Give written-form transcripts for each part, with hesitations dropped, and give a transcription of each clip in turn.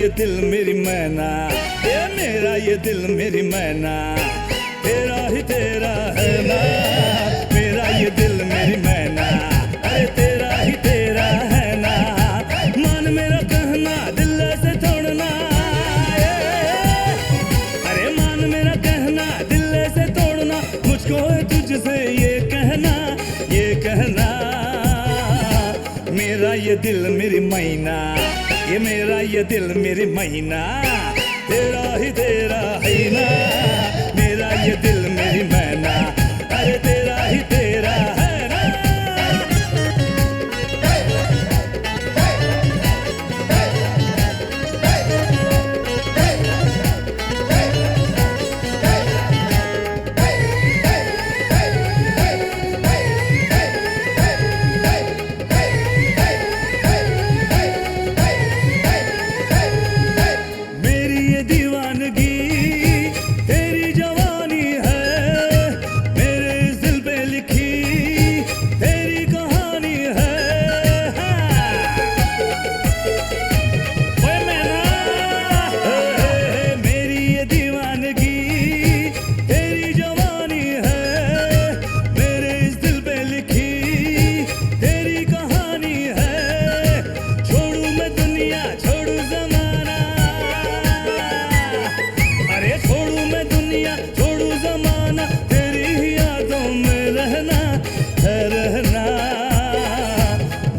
ये दिल मेरी मैना, ये मेरा ये दिल मेरी मैना, तेरा ही तेरा है ना, मेरा ये दिल मेरी मैना, अरे तेरा ही तेरा है ना, मान मेरा कहना दिल से तोड़ना, अरे मान मेरा कहना दिल से तोड़ना, मुझको है तुझसे ये कहना, ये कहना, मेरा ये दिल मेरी मैना, ये मेरा ये दिल मेरी मैना, तेरा ही तेरा है ना, मेरा ये दिल मेरी मैना, अरे तेरा ही तेरा है ना।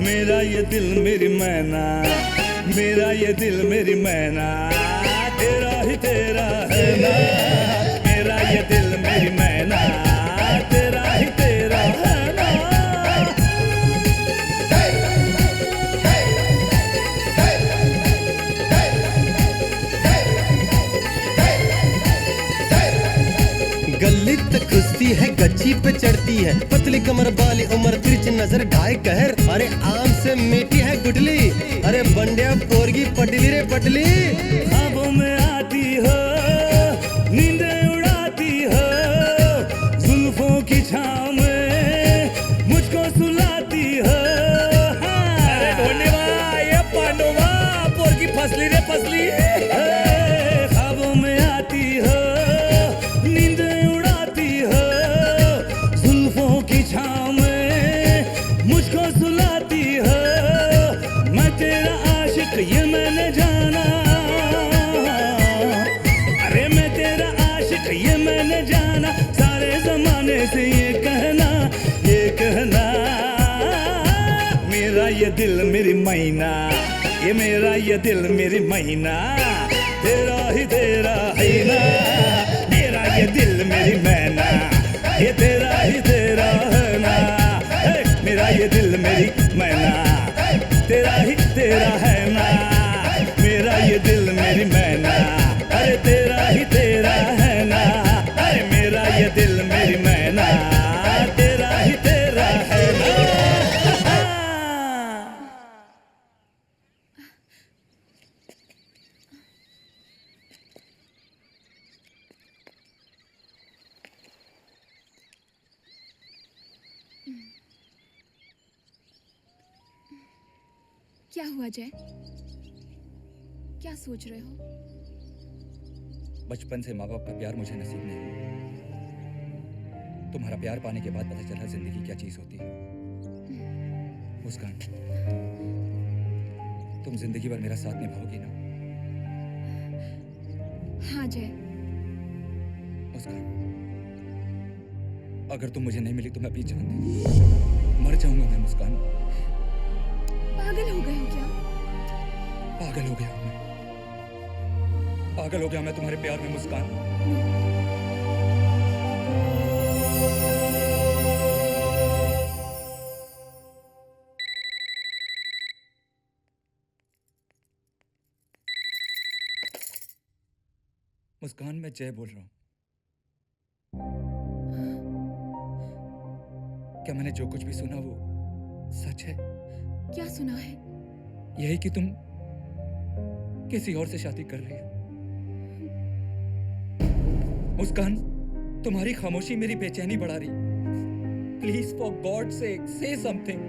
मेरा ये दिल मेरी मैना, मेरा ये दिल मेरी मैना, तेरा ही तेरा है ना, मेरा ये दिल मेरी मैना, तेरा ही तेरा है ना। गली तक घुसती है, गच्ची पे चढ़ती है, पतली कमर वाली उम्र, तिरछी नजर ढाई कहर, अरे आम से मीठी है गुठली, अरे बंडिया पोरगी पटली रे पटली, ख्वाबों में आती हो, नींदें उड़ाती हो, जुल्फों की छांव में मुझको सुलाती हो, अरे ढोंडेवा ये पांडवा पोरगी फसली रे फसली, ख्वाबों में आती हो, नींदें उड़ाती हो, जुल्फों की छांव में मुझको सुलाती हो, मैं तेरा आशिक ये मैंने जाना, अरे मैं तेरा आशिक ये मैंने जाना, सारे जमाने से ये कहना, ये कहना, मेरा ये दिल मेरी मैना, ये मेरा ये दिल मेरी मैना, तेरा ही तेरा है ना, मेरा ये दिल मेरी मैना, ये तेरा ही तेरा है ना, मेरा ये दिल मेरी मैना, तेरा ही तेरा है ना, मेरा ये दिल मेरी मैना, अरे तेरा ही तेरा है ना, अरे मेरा ये दिल मेरी मैना, तेरा ही तेरा है ना। क्या हुआ जय? क्या सोच रहे हो? बचपन से माँ बाप का प्यार मुझे नसीब नहीं हुआ। तुम्हारा प्यार पाने के बाद पता चला जिंदगी क्या चीज होती है। मुस्कान, तुम जिंदगी भर मेरा साथ निभाओगी ना? हाँ जय। मुस्कान, अगर तुम मुझे नहीं मिली तो मैं अपनी जान दे दूंगा। मर जाऊंगा मैं मुस्कान। पागल हो गए हो क्या? पागल हो गया हूं मैं, पागल हो गया मैं तुम्हारे प्यार में मुस्कान। मुस्कान, मैं जय बोल रहा हूं। क्या मैंने जो कुछ भी सुना वो सच है? क्या सुना है? यही कि तुम किसी और से शादी कर रही हो। मुस्कान, तुम्हारी खामोशी मेरी बेचैनी बढ़ा रही। प्लीज फॉर गॉड सेक से समथिंग।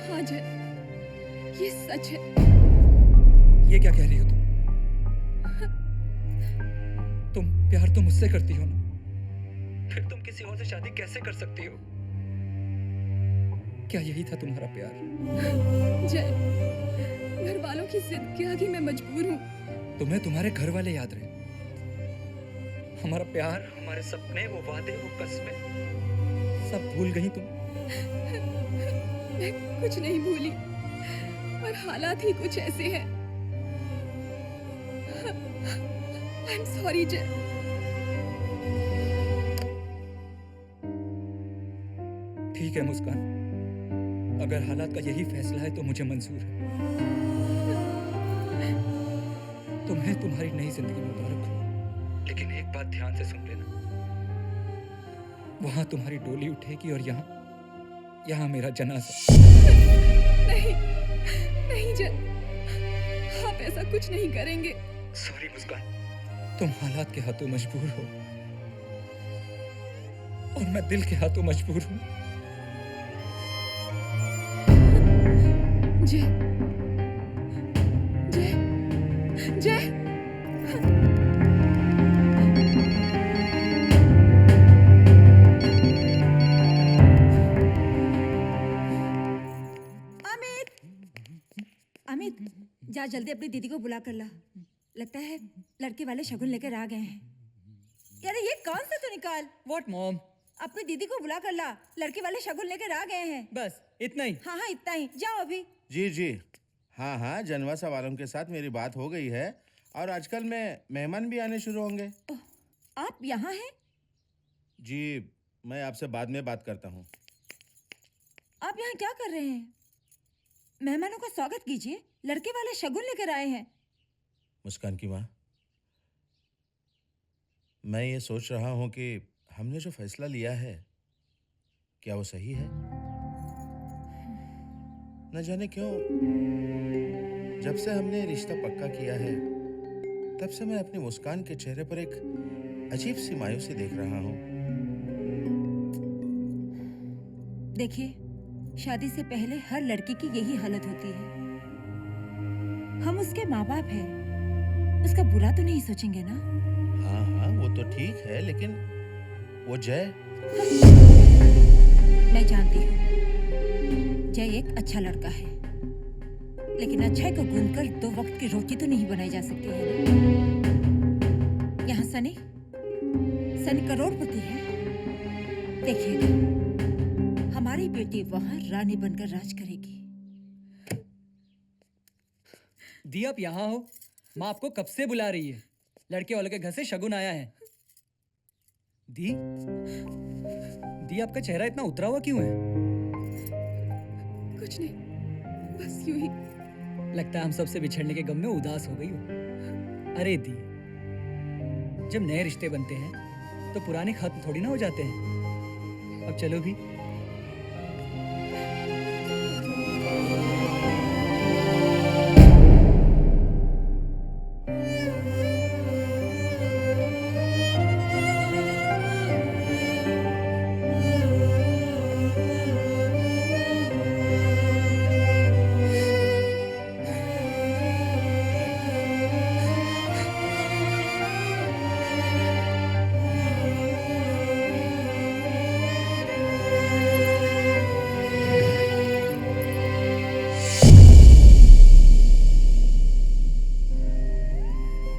हाँ जय, ये सच है। ये क्या कह रही हो तुम प्यार तो मुझसे करती हो ना, फिर तुम किसी और से शादी कैसे कर सकती हो? क्या यही था तुम्हारा प्यार? जय, घर वालों की जिद के आगे मैं मजबूर हूँ। तुम्हें तुम्हारे घर वाले याद रहे, हमारा प्यार, हमारे सपने, वो वादे, वो कस्में, सब भूल गई तुम? मैं कुछ नहीं भूली, पर हालात ही कुछ ऐसे हैं। I'm sorry, जय। ठीक है मुस्कान, अगर हालात का यही फैसला है तो मुझे मंजूर है। तुम्हें तुम्हारी नई जिंदगी मुबारक हो, लेकिन एक बात ध्यान से सुन लेना, वहां तुम्हारी डोली उठेगी और यहाँ मेरा जनाजा। नहीं, नहीं जय, आप ऐसा कुछ नहीं करेंगे। सॉरी मुस्कान, तुम हालात के हाथों मजबूर हो और मैं दिल के हाथों मजबूर हूँ। जय, जय, जय। अमित, जा जल्दी अपनी दीदी को बुला कर ला। लगता है लड़के वाले शगुन लेकर आ गए हैं। यार ये कौन सा तू निकाल। What mom? अपनी दीदी को बुला कर ला, लड़के वाले शगुन लेकर आ गए हैं। बस इतना ही? हाँ हाँ इतना ही, जाओ अभी। जी जी, हाँ हाँ, जनवासा वालों के साथ मेरी बात हो गई है और आजकल में मेहमान भी आने शुरू होंगे। आप यहाँ हैं? जी, मैं आपसे बाद में बात करता हूँ। आप यहाँ क्या कर रहे हैं? मेहमानों का स्वागत कीजिए, लड़के वाले शगुन लेकर आए हैं। मुस्कान की माँ, मैं ये सोच रहा हूँ कि हमने जो फैसला लिया है क्या वो सही है? न जाने क्यों जब से हमने रिश्ता पक्का किया है तब से मैं अपनी मुस्कान के चेहरे पर एक अजीब सी मायूसी देख रहा हूँ। देखिए, शादी से पहले हर लड़की की यही हालत होती है। हम उसके माँ बाप हैं, उसका बुरा तो नहीं सोचेंगे ना? हाँ हाँ, वो तो ठीक है, लेकिन वो जय। मैं जानती हूँ जय एक अच्छा लड़का है, लेकिन अच्छाई को गूंथकर दो वक्त की रोटी तो नहीं बनाई जा सकती है। यहाँ सनी करोड़पति है। देखिएगा, हमारी बेटी वहाँ रानी बनकर राज करेगी। दी आप यहाँ हो? माँ आपको कब से बुला रही है। लड़के वालों के घर से शगुन आया है। दी आपका चेहरा इतना उतरा हुआ क्यों है? कुछ नहीं, बस यूं ही। लगता है हम सबसे बिछड़ने के गम में उदास हो गई हो। अरे दी, जब नए रिश्ते बनते हैं तो पुराने खत्म थोड़ी ना हो जाते हैं। अब चलो भी।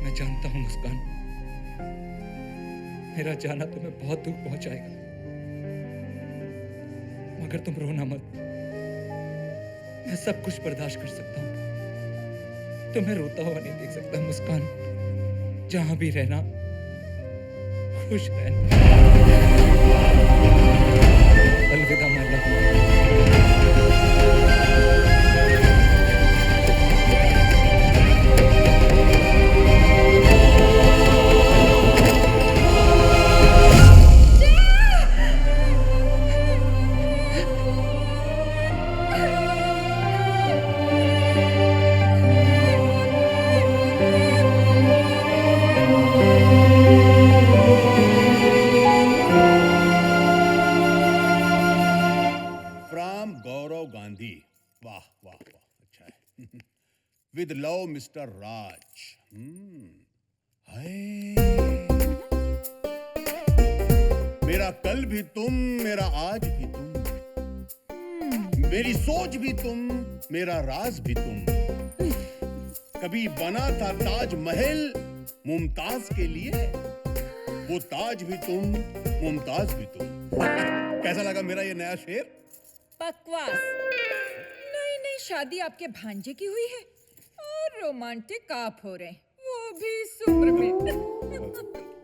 मैं जानता हूं मुस्कान, मेरा जाना तुम्हें बहुत दूर पहुंचाएगा, मगर तुम रोना मत। मैं सब कुछ बर्दाश्त कर सकता हूं, तुम्हें रोता हुआ नहीं देख सकता मुस्कान। जहां भी रहना, खुश रहना। अलविदा माय लव। फ्रॉम गौरव गांधी। वाह वाह वाह, अच्छा है। विद लव मिस्टर राज। हाय, मेरा कल भी तुम, मेरा आज भी तुम, मेरी सोच भी तुम, मेरा राज भी तुम। कभी बना था ताजमहल मुमताज के लिए, वो ताज भी तुम, मुमताज भी तुम। कैसा लगा मेरा ये नया शेर? बकवास। नई नई शादी आपके भांजे की हुई है और रोमांटिक आप हो रहे हैं, वो भी इस उम्र में।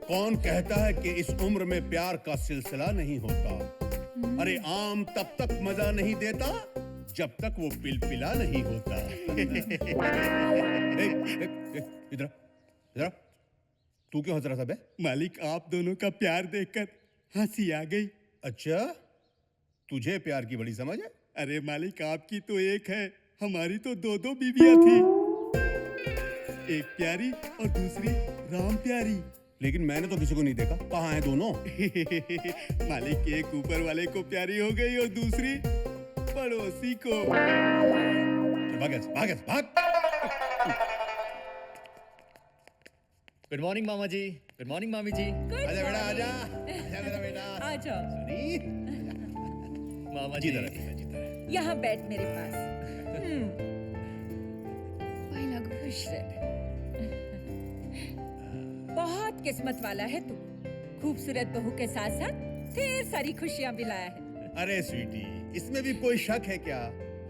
कौन कहता है कि इस उम्र में प्यार का सिलसिला नहीं होता? अरे आम तब तक मजा नहीं देता जब तक वो पिलपिला नहीं होता। इधर इधर, तू क्यों हंस रहा था बे? मालिक, आप दोनों का प्यार देखकर हंसी आ गई। अच्छा, तुझे प्यार की बड़ी समझ है? अरे मालिक, आपकी तो एक है, हमारी तो दो दो बीवियां थी, एक प्यारी और दूसरी राम प्यारी। लेकिन मैंने तो किसी को नहीं देखा। कहाँ हैं दोनों? मालिक, एक ऊपर वाले को प्यारी हो गई और दूसरी पड़ोसी को। भाग। गुड मॉर्निंग मामा जी। गुड मॉर्निंग मामी जी। आजा बेटा, आजा मेरा बेटा। आ जाओ। सनी, मामा जी जीता रहे। यहाँ बैठ मेरे पास। पहला खुश रह। बहुत किस्मत वाला है तू, खूबसूरत बहू के साथ साथ ढेर सारी खुशियाँ भी लाया है। अरे स्वीटी, इसमें भी कोई शक है क्या?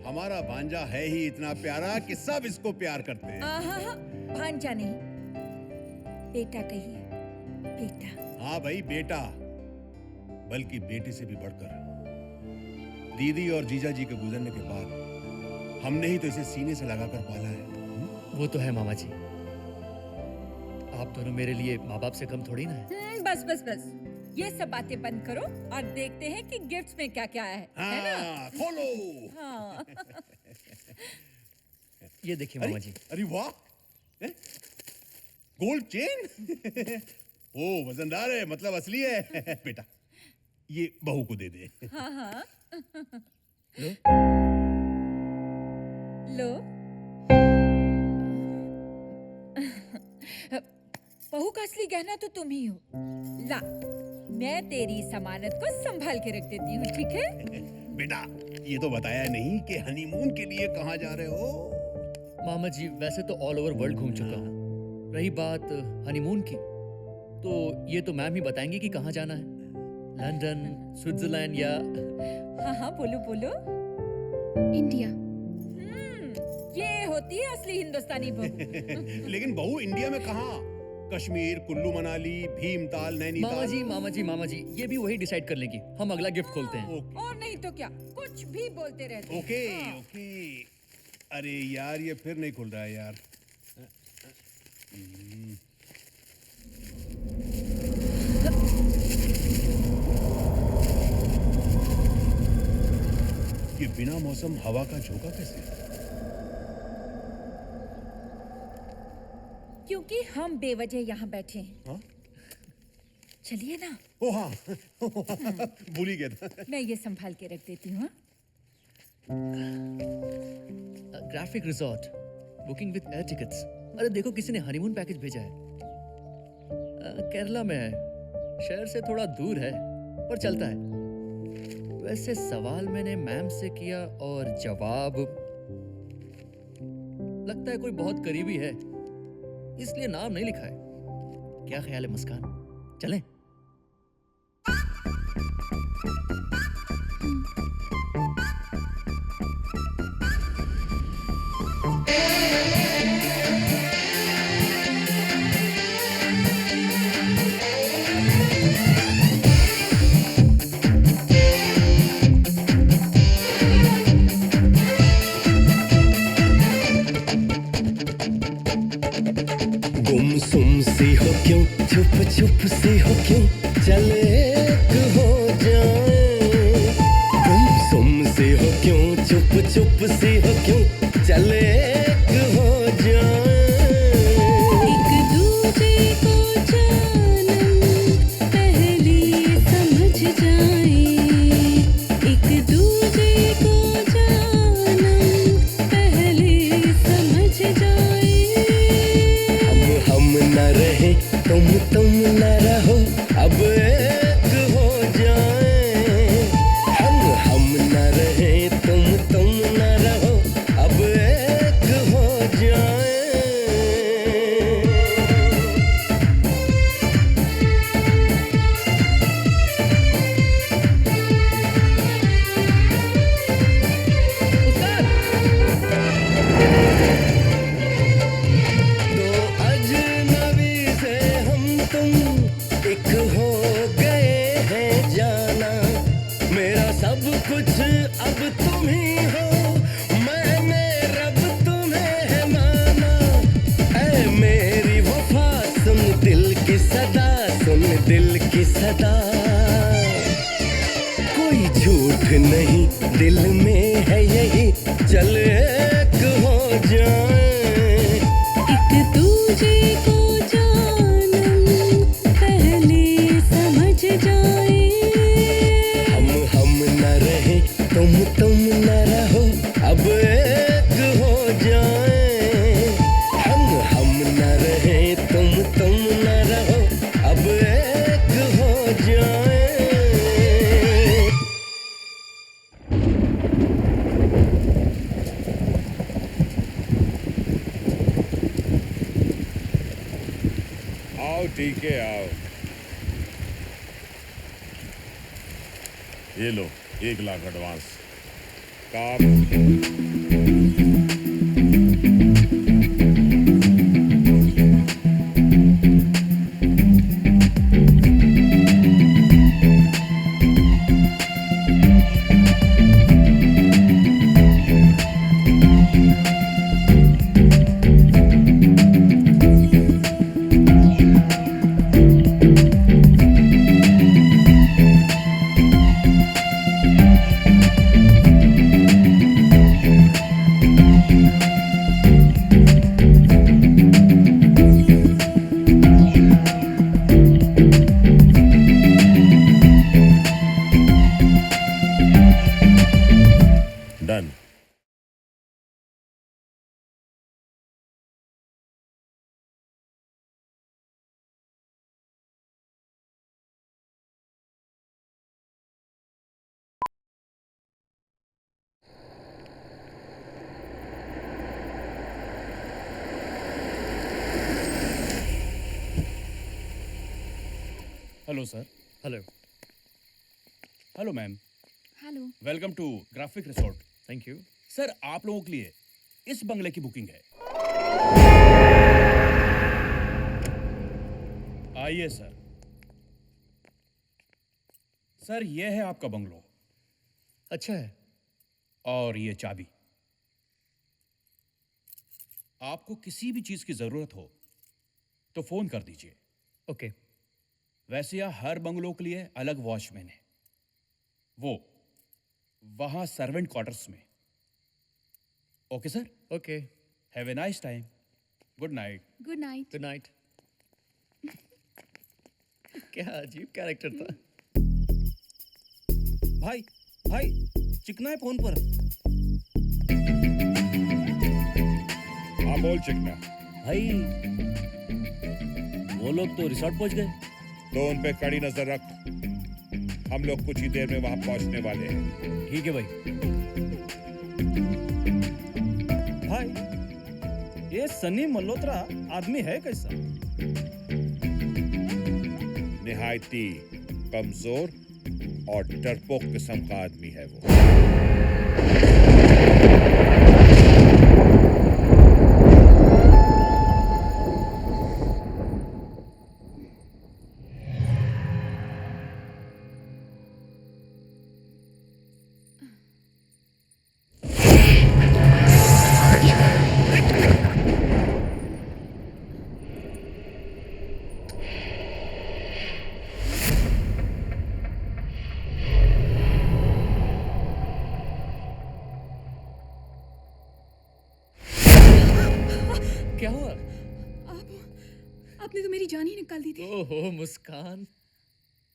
हमारा भांजा है ही इतना प्यारा कि सब इसको प्यार करते हैं। आहा, भांजा नहीं, बेटा कहिए, बेटा। हाँ भाई, बेटा, बल्कि बेटे से भी बढ़कर। दीदी और जीजा जी के गुजरने के बाद हमने ही तो इसे सीने से लगाकर पाला है। वो तो है मामा जी, आप दोनों मेरे लिए माँ बाप से कम थोड़ी ना है। बस ये सब बातें बंद करो और देखते हैं कि गिफ्ट्स में क्या क्या है ना? हाँ, खोलो। हाँ। ये देखिए मामा जी। अरे वाह, गोल्ड चेन। ओ, वजनदार है, मतलब असली है। बेटा, ये बहू को दे दे। हाँ। लो। बहू का असली गहना तो तुम ही हो। ला, मैं तेरी जमानत को संभाल के रख देती हूँ, ठीक है? बेटा, ये तो बताया नहीं कि हनीमून के लिए कहाँ जा रहे हो? मामा जी, वैसे तो ऑल ओवर वर्ल्ड घूम चुका हूँ। रही बात हनीमून की, तो ये तो मैम ही बताएंगी कि कहाँ जाना है। लंदन, स्विट्जरलैंड या... हाँ, बोलो। इंडिया। ये होती है असली हिंदुस्तानी बहू। लेकिन बहू इंडिया में कहाँ? कश्मीर, कुल्लू मनाली, भीमताल, नैनीताल। मामा जी, ये भी वही डिसाइड कर लेंगी। हम अगला गिफ्ट खोलते हैं। और नहीं तो क्या, कुछ भी बोलते रहते। ओके। अरे यार, ये फिर नहीं खुल रहा है यार। ये बिना मौसम हवा का झोंका कैसे? क्योंकि हम बेवजह यहाँ बैठे हैं। हाँ? चलिए ना। ओ हाँ, भूल ही गया था। मैं ये संभाल के रख देती हूँ। Graphic resort, booking with air tickets. अरे देखो, किसी ने हनीमून पैकेज भेजा है। केरला में है, शहर से थोड़ा दूर है, पर चलता है। वैसे सवाल मैंने मैम से किया और जवाब लगता है कोई बहुत करीबी है, इसलिए नाम नहीं लिखा है। क्या ख्याल है मुस्कान, चलें? गुमसुम सी हो क्यों, छुप छुप सी हो क्यों, चले एक हो जाए। गुमसुम सी हो क्यों, छुप छुप सी हो क्यों, चले एक हो जाए। एक दूजे को जानम पहले समझ जाए। एक दूजे को जानम पहले दुख नहीं दिल में है यही, चल एक हो जाए। एक दूजे को जानम पहले समझ जाए। हम न रहे तुम न रहो, अब एक हो जाए। हम न रहे तुम न रहो, अब एक हो जाए। आओ टीके आओ। ये लो 1 लाख एडवांस। काम done. Hello sir. Hello. Hello ma'am. Hello. Welcome to graphic resort. Thank you. Sir आप लोगों के लिए इस बंगले की बुकिंग है। आइए सर। सर ये है आपका बंगलो अच्छा है। और ये चाबी। आपको किसी भी चीज की जरूरत हो तो फोन कर दीजिए। ओके। वैसे यहाँ हर बंगलों के लिए अलग वॉचमैन है, वो वहां सर्वेंट क्वार्टर्स में। Okay sir. Okay. Have a nice time. Good night. Good night. Good night. क्या अजीब कैरेक्टर था। भाई भाई चिकना है फोन पर। हाँ बोल चिकना। भाई वो लोग तो रिसोर्ट पहुंच गए। तो उन पे कड़ी नजर रख, हम लोग कुछ ही देर में वहां पहुंचने वाले हैं। ठीक है भाई। भाई ये सनी मल्होत्रा आदमी है कैसा? निहायती कमजोर और डरपोक किस्म का आदमी है वो। क्या हुआ? आपने तो मेरी जान ही निकाल दी थी। ओहो मुस्कान,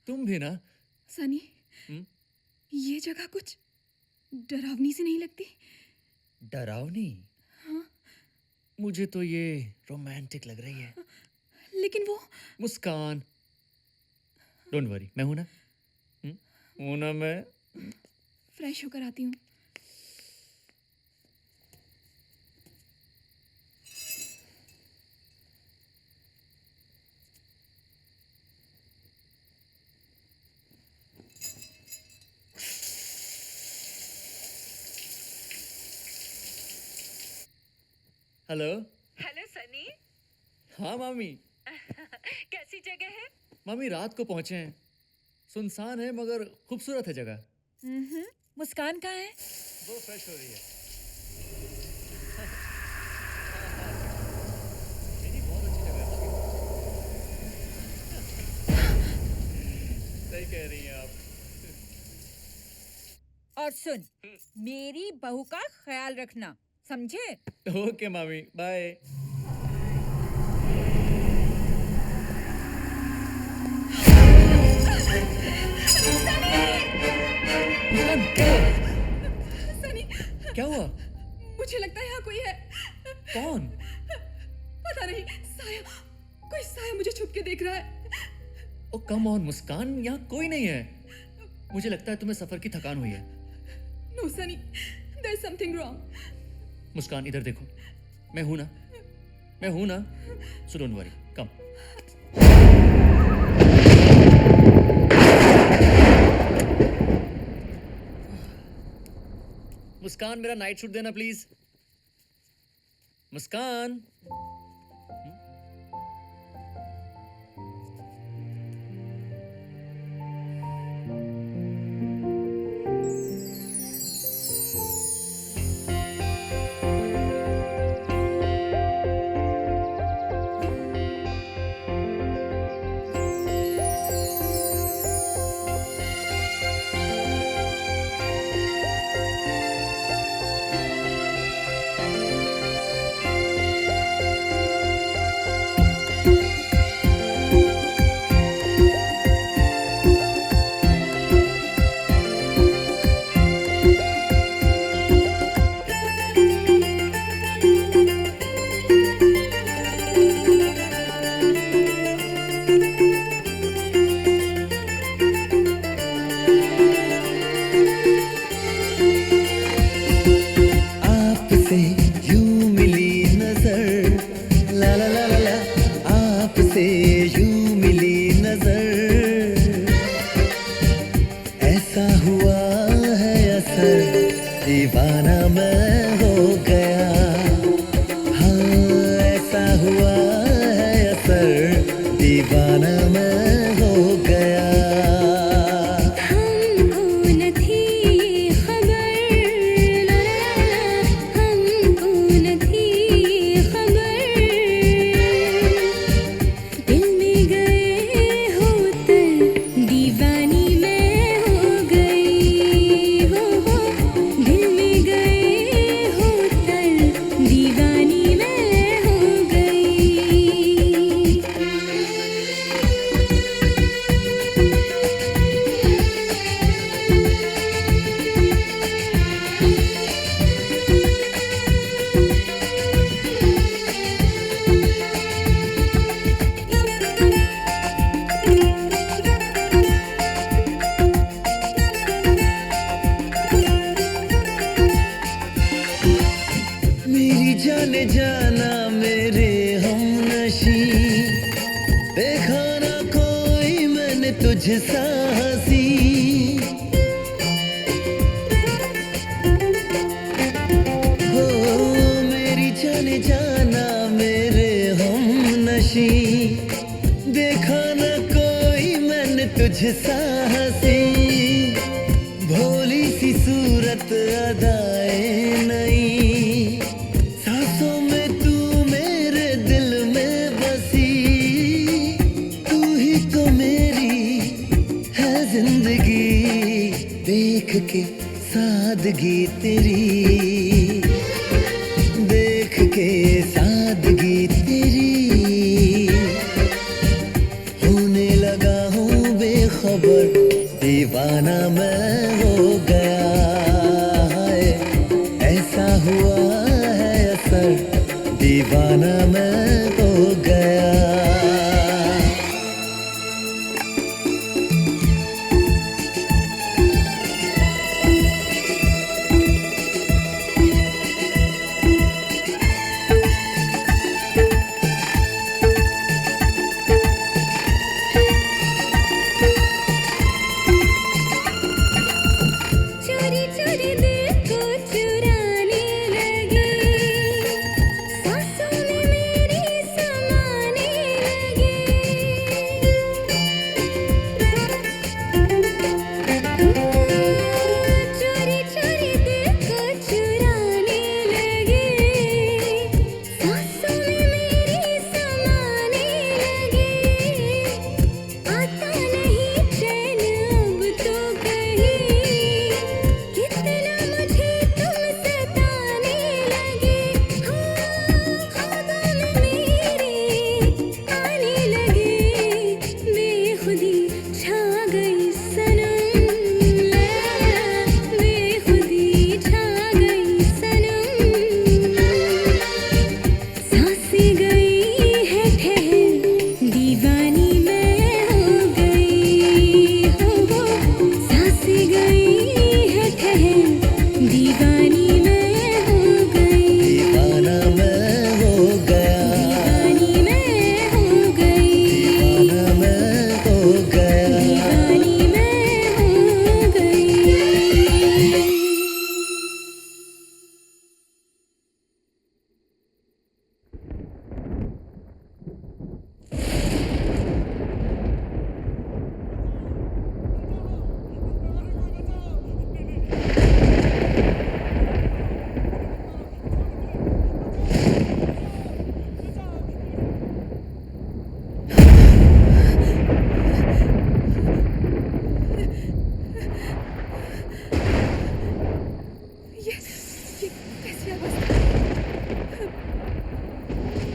तुम भी ना। सनी, ये जगह कुछ डरावनी सी नहीं लगती? डरावनी? हाँ। मुझे तो ये रोमांटिक लग रही है। लेकिन वो मुस्कान, डोंट वरी, मैं हूं ना। हूं ना मैं। फ्रेश होकर आती हूँ। हेलो। हेलो सनी। हाँ मामी। कैसी जगह है? मामी रात को पहुंचे हैं, सुनसान है मगर खूबसूरत है जगह। मुस्कान कहाँ है? वो फ्रेश हो रही है। नहीं, बहुत अच्छी जगह है। सही कह रही हैं आप। और सुन, मेरी बहू का ख्याल रखना, समझे? ओके मामी, बाय। सनी, क्या हुआ? मुझे लगता है यहाँ कोई है। कौन? पता नहीं, साया, कोई साया मुझे छुप के देख रहा है। ओ कम ऑन मुस्कान, यहाँ कोई नहीं है। मुझे लगता है तुम्हें सफर की थकान हुई है। No Sunny, there is something wrong. Muskan इधर देखो, मैं हूं ना, मैं हूं ना, सो डोंट वरी, कम। मुस्कान, मेरा नाइट सूट देना प्लीज। मुस्कान। दीवाना मैं हो गया, हाँ ऐसा हुआ है असर, दीवाना मैं हो गया। हमको न थी खबर, ला ला ला, हमको न थी खबर, दिल में गए हो तर दीवानी मैं हो गई, हो दिल में गए हो तर दीवानी मैं हो गई। मेरी जाने जाना मेरे हमनशी, देखा ना कोई मैंने तुझ सा हंसी, हो मेरी जाने जाना मेरे हमनशी, देखा ना कोई मैंने तुझ सा हंसी, भोली सी सूरत अदाएं नई, सांसों में तू मेरे दिल में बसी, तू ही तो मेरी है जिंदगी, देख के सादगी तेरी, देख के सादगी तेरी, होने लगा हूँ बेखबर, दीवाना मैं हो गया है, ऐसा हुआ है असर, दीवाना मैं हो गया। चोरी चोरी दिल को चुराने लगे, सांसों में मेरे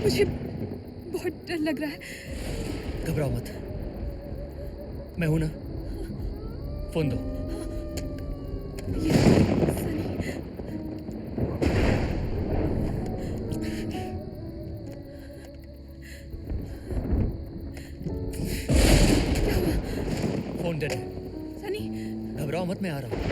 मुझे बहुत डर लग रहा है। घबराओ मत, मैं हूं ना। फोन दो। ये सनी। क्या हुआ? फोन दे दे। सनी, घबराओ मत, मैं आ रहा हूं।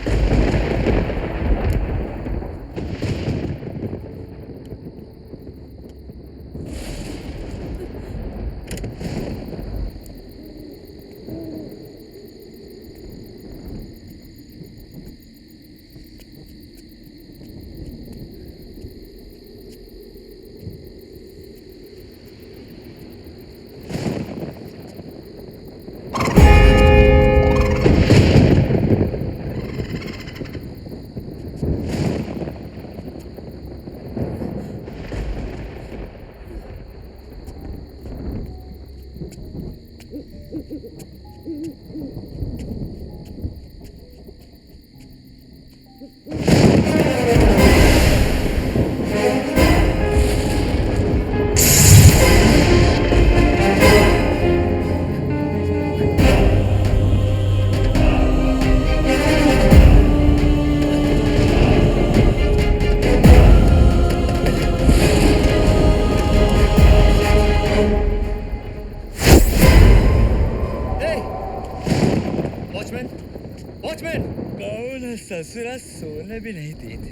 ससुरा सोने भी नहीं देते।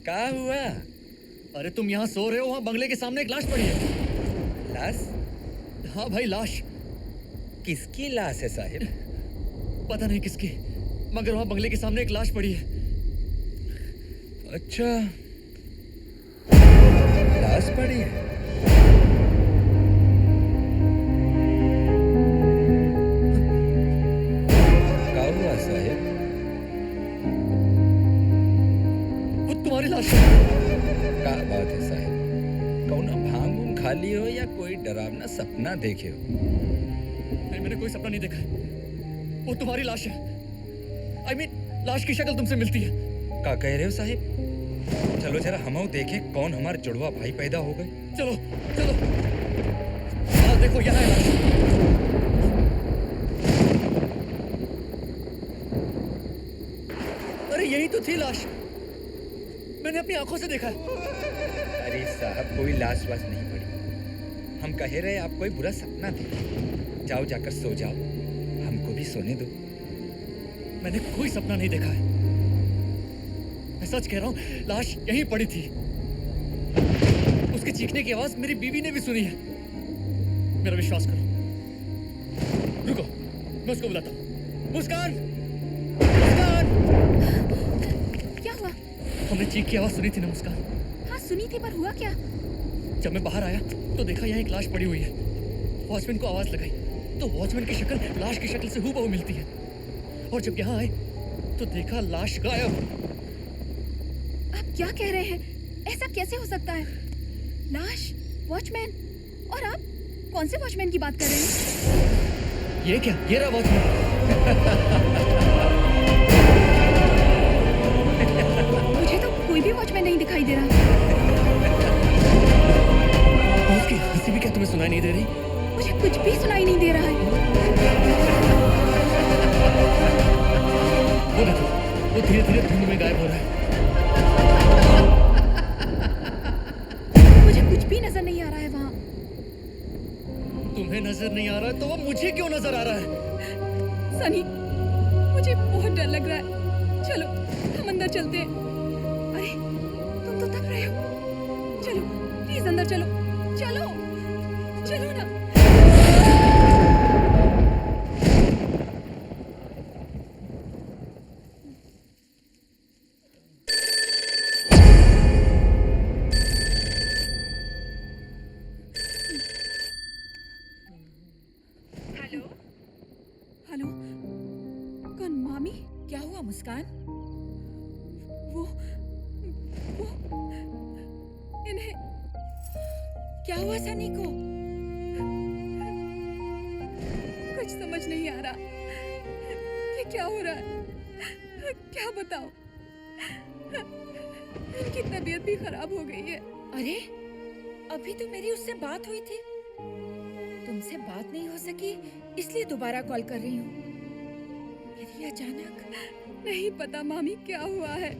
क्या हुआ? अरे तुम यहाँ सो रहे हो, वहाँ बंगले के सामने एक लाश पड़ी है। लाश? हाँ भाई, लाश। किसकी लाश है साहिब? पता नहीं किसकी, मगर वहाँ बंगले के सामने एक लाश पड़ी है। अच्छा, लाश पड़ी है। क्या हुआ साहिब? तुम्हारी लाश है। क्या बात है साहिब? कौन भांग खा ली हो या कोई डरावना सपना देखे हो? नहीं, मैंने कोई सपना नहीं देखा है। वो तुम्हारी लाश है। I mean, लाश की शक्ल तुमसे मिलती है। क्या कह रहे हो साहिब? चलो जरा हम देखें कौन हमारा जुड़वा भाई पैदा हो गए। चलो चलो। हाँ देखो, यहाँ है लाश। अरे यही तो थी लाश, मैंने अपनी आंखों से देखा है। अरे साहब, कोई लाश वाश नहीं पड़ी। हम कह रहे आप कोई बुरा सपना देखे। जाओ जाकर सो जाओ, हमको भी सोने दो। मैंने कोई सपना नहीं देखा है, मैं सच कह रहा हूँ। लाश यहीं पड़ी थी। उसके चीखने की आवाज मेरी बीवी ने भी सुनी है। मेरा विश्वास करो। रुको, मैं उसको बुलाता हूँ। मुस्कान, मुस्कान! क्या हुआ? हमने चीख की आवाज सुनी थी ना मुस्कान? हाँ सुनी थी, पर हुआ क्या? जब मैं बाहर आया तो देखा यहाँ एक लाश पड़ी हुई है। वॉचमैन को आवाज लगाई तो वॉचमैन की शक्ल लाश की शक्ल से हूबहू मिलती है। और जब यहाँ आए तो देखा लाश गायब। आप क्या कह रहे हैं? ऐसा कैसे हो सकता है? लाश, वॉचमैन, और आप कौन से वॉचमैन की बात कर रहे हैं? ये क्या? ये रहा वॉचमैन। मुझे तो कोई भी वॉचमैन नहीं दिखाई दे रहा। उसकी हंसी भी क्या तुम्हें सुनाई नहीं दे रही? मुझे कुछ भी सुनाई नहीं दे रहा है। वो देखो, वो धीरे धीरे धुंध में गायब हो रहा है। मुझे कुछ भी नजर नहीं आ रहा है वहाँ। तुम्हें नजर नहीं आ रहा है तो वो मुझे क्यों नजर आ रहा है? सनी, मुझे बहुत डर लग रहा है। चलो हम अंदर चलते हैं। अरे तुम तो थक रहे हो। चलो प्लीज अंदर चलो। चलो चलो ना। हेलो, हेलो, कौन? मामी? क्या हुआ मुस्कान? वो इन्हें क्या हुआ सनी को? कुछ समझ नहीं आ रहा कि क्या हो रहा है। क्या बताओ, इनकी तबीयत भी खराब हो गई है। अरे अभी तो मेरी उससे बात हुई थी। तुमसे बात नहीं हो सकी इसलिए दोबारा कॉल कर रही हूँ। फिर ये अचानक। नहीं पता मामी क्या हुआ है,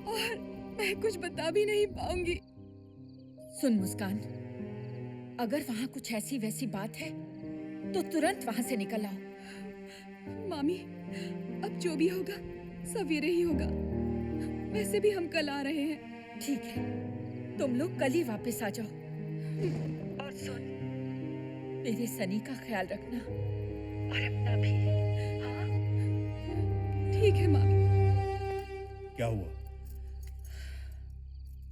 और मैं कुछ बता भी नहीं पाऊंगी। सुन मुस्कान, अगर वहाँ कुछ ऐसी वैसी बात है तो तुरंत वहाँ से निकल आओ। मामी, अब जो भी होगा सवेरे ही होगा। वैसे भी हम कल आ रहे हैं। ठीक है, तुम लोग कल ही वापस आ जाओ। और सुन, मेरे सनी का ख्याल रखना और अपना भी। हाँ? ठीक है मामी। क्या हुआ?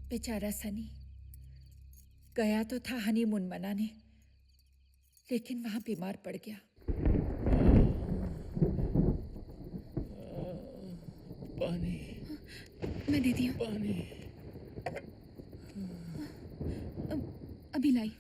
बेचारा सनी गया तो था हनीमून मनाने, लेकिन वहां बीमार पड़ गया। पानी। मैं देती हूँ। पानी। अभी लाई।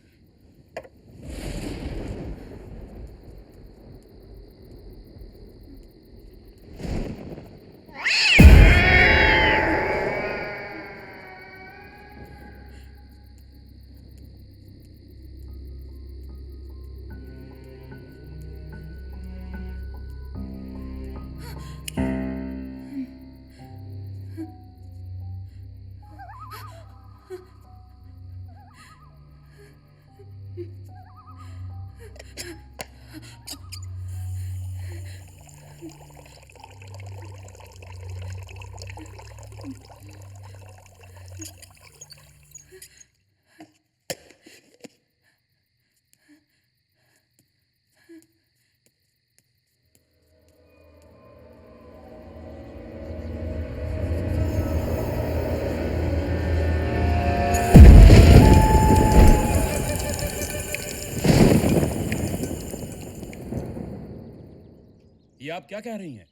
ये आप क्या कह रही हैं?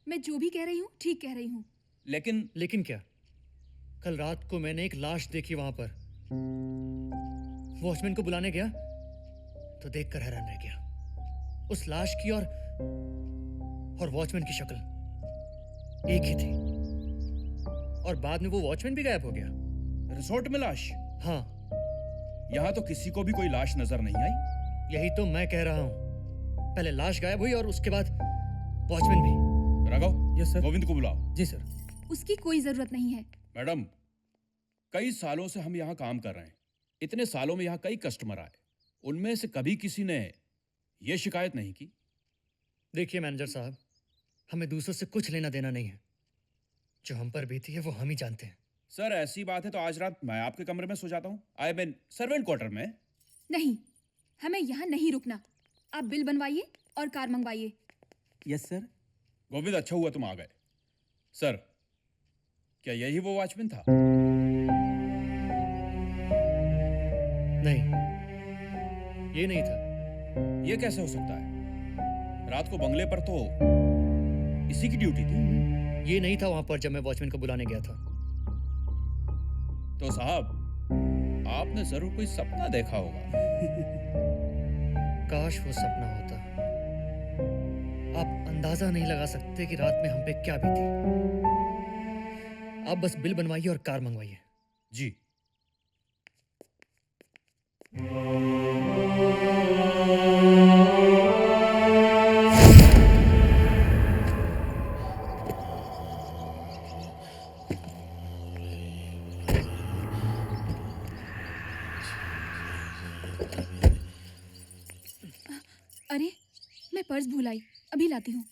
मैं जो भी कह रही हूँ ठीक कह रही हूँ। लेकिन क्या? कल रात को मैंने एक लाश देखी वहां पर। वॉचमैन को बुलाने गया तो देखकर हैरान रह गया। उस लाश की और वॉचमैन की शक्ल एक ही थी। और बाद में वो वॉचमैन भी गायब हो गया। रिसोर्ट में लाश? हाँ। यहाँ तो किसी को भी कोई लाश नजर नहीं आई। यही तो मैं कह रहा हूँ। पहले लाश गायब हुई और उसके बाद वॉचमैन भी। Raghav, yes sir. गोविंद को बुलाओ। जी सर। उसकी कोई जरूरत नहीं है। मैडम, कई सालों से हम यहाँ काम कर रहे हैं। इतने सालों में यहाँ कई कस्टमर आए, उनमें से कभी किसी ने ये शिकायत नहीं की। देखिए मैनेजर साहब, हमें दूसरों से कुछ लेना देना नहीं है। जो हम पर बीती है वो हम ही जानते हैं। सर, ऐसी बात है तो आज रात मैं आपके कमरे में सो जाता हूँ। आई मीन सर्वेंट क्वार्टर में। नहीं, हमें यहाँ नहीं रुकना। आप बिल बनवाइए और कार मंगवाइए। Yes sir. गोविंद, अच्छा हुआ तुम आ गए। सर, क्या यही वो वॉचमैन था? नहीं, ये नहीं था। ये कैसे हो सकता है? रात को बंगले पर तो इसी की ड्यूटी थी। ये नहीं था वहां पर जब मैं वॉचमैन को बुलाने गया था। तो साहब, आपने जरूर कोई सपना देखा होगा। काश वो सपना होता। आप अंदाजा नहीं लगा सकते कि रात में हम पे क्या बीती। आप बस बिल बनवाइए और कार मंगवाइए। जी। अरे, मैं पर्स भूल आई, अभी लाती हूँ।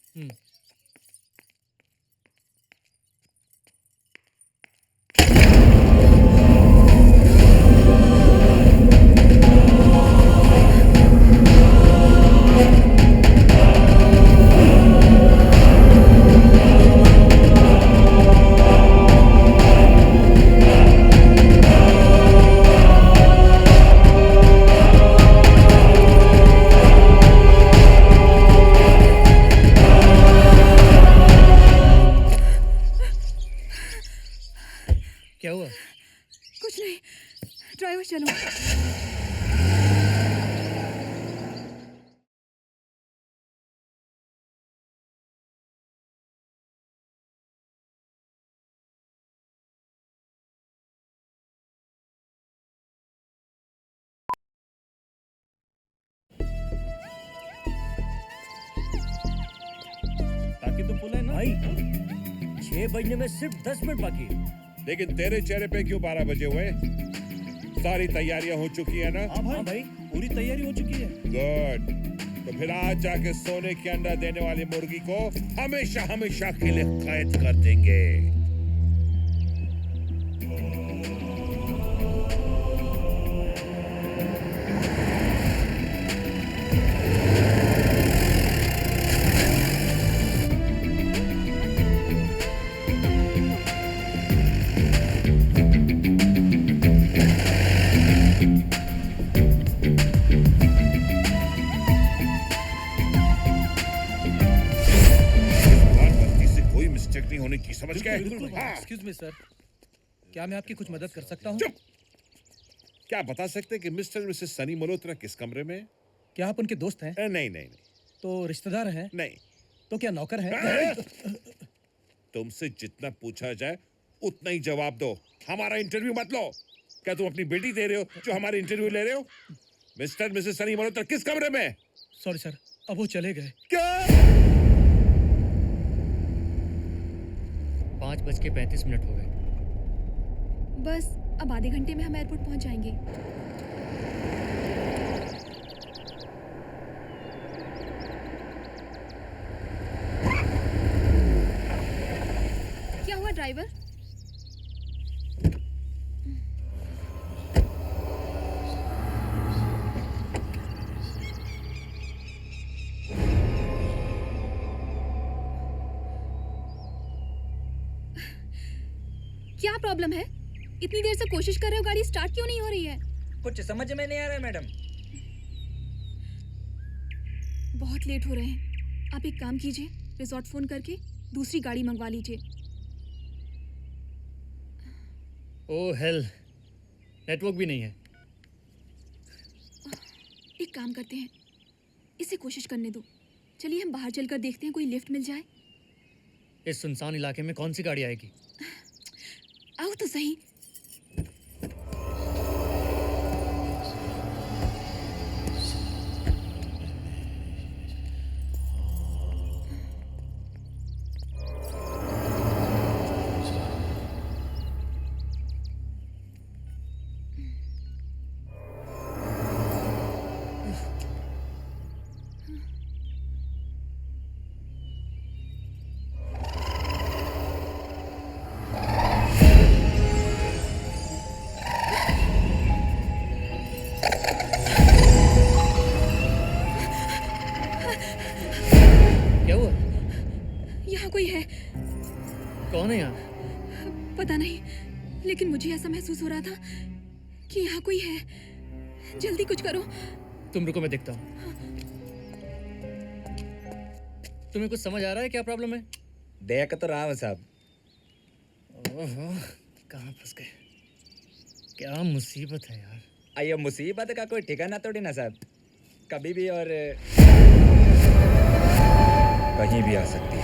क्या हुआ? कुछ नहीं, ड्राइवर चलो। बाकी तो फुल है ना भाई 6 बजने में सिर्फ 10 मिनट बाकी है। लेकिन तेरे चेहरे पे क्यों 12 बजे हुए? सारी तैयारियां हो चुकी है ना? हाँ भाई पूरी तैयारी हो चुकी है। गुड। तो फिर आज जाके सोने के अंडा देने वाली मुर्गी को हमेशा हमेशा के लिए कैद कर देंगे। होने की समझ गए? एक्सक्यूज मी सर, क्या मैं आपकी कुछ मदद कर सकता हूँ? चुप! क्या बता सकते कि मिस्टर और मिसेस सनी मल्होत्रा किस कमरे में? क्या आप उनके दोस्त हैं? नहीं नहीं नहीं। तो रिश्तेदार हैं? नहीं। तो क्या नौकर हैं? तुमसे जितना पूछा जाए उतना ही जवाब दो। हमारा इंटरव्यू मत लो। क्या तुम अपनी बेटी दे रहे हो जो हमारे इंटरव्यू ले रहे हो? मिस्टर मिसेस सनी मल्होत्रा किस कमरे में? सॉरी सर, अब वो चले गए। क्या? 5:35 हो गए। बस अब आधे घंटे में हम एयरपोर्ट पहुंच जाएंगे। क्या हुआ ड्राइवर? क्या प्रॉब्लम है? इतनी देर से कोशिश कर रहे हो, गाड़ी स्टार्ट क्यों नहीं हो रही है? कुछ समझ में नहीं आ रहा है मैडम। बहुत लेट हो रहे हैं। आप एक काम कीजिए, रिजॉर्ट फोन करके दूसरी गाड़ी मंगवा लीजिए। ओह हेल, नेटवर्क भी नहीं है। एक काम करते हैं, इसे कोशिश करने दो। चलिए हम बाहर चलकर देखते हैं कोई लिफ्ट मिल जाए। इस सुनसान इलाके में कौन सी गाड़ी आएगी? आओ तो सही। कोई है? कौन है यहाँ? पता नहीं, लेकिन मुझे ऐसा महसूस हो रहा था कि यहाँ कोई है। जल्दी कुछ करो। तुम रुको, मैं देखता हूँ। तुम्हें कुछ समझ आ रहा है क्या प्रॉब्लम है? देख तो रहा हूँ साहब। ओहो, कहाँ फंस गए? क्या मुसीबत है यार। ये मुसीबत का कोई ठिकाना थोड़ी ना साहब, कभी भी और कहीं भी आ सकती है।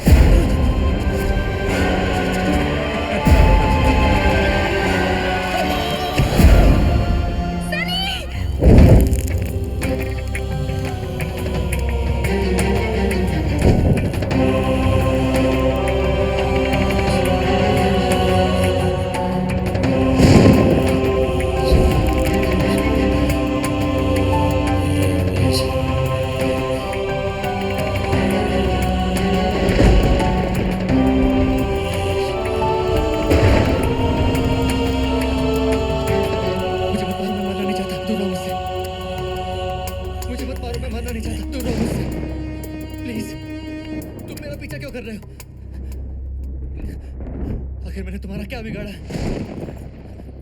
आखिर मैंने तुम्हारा क्या बिगाड़ा?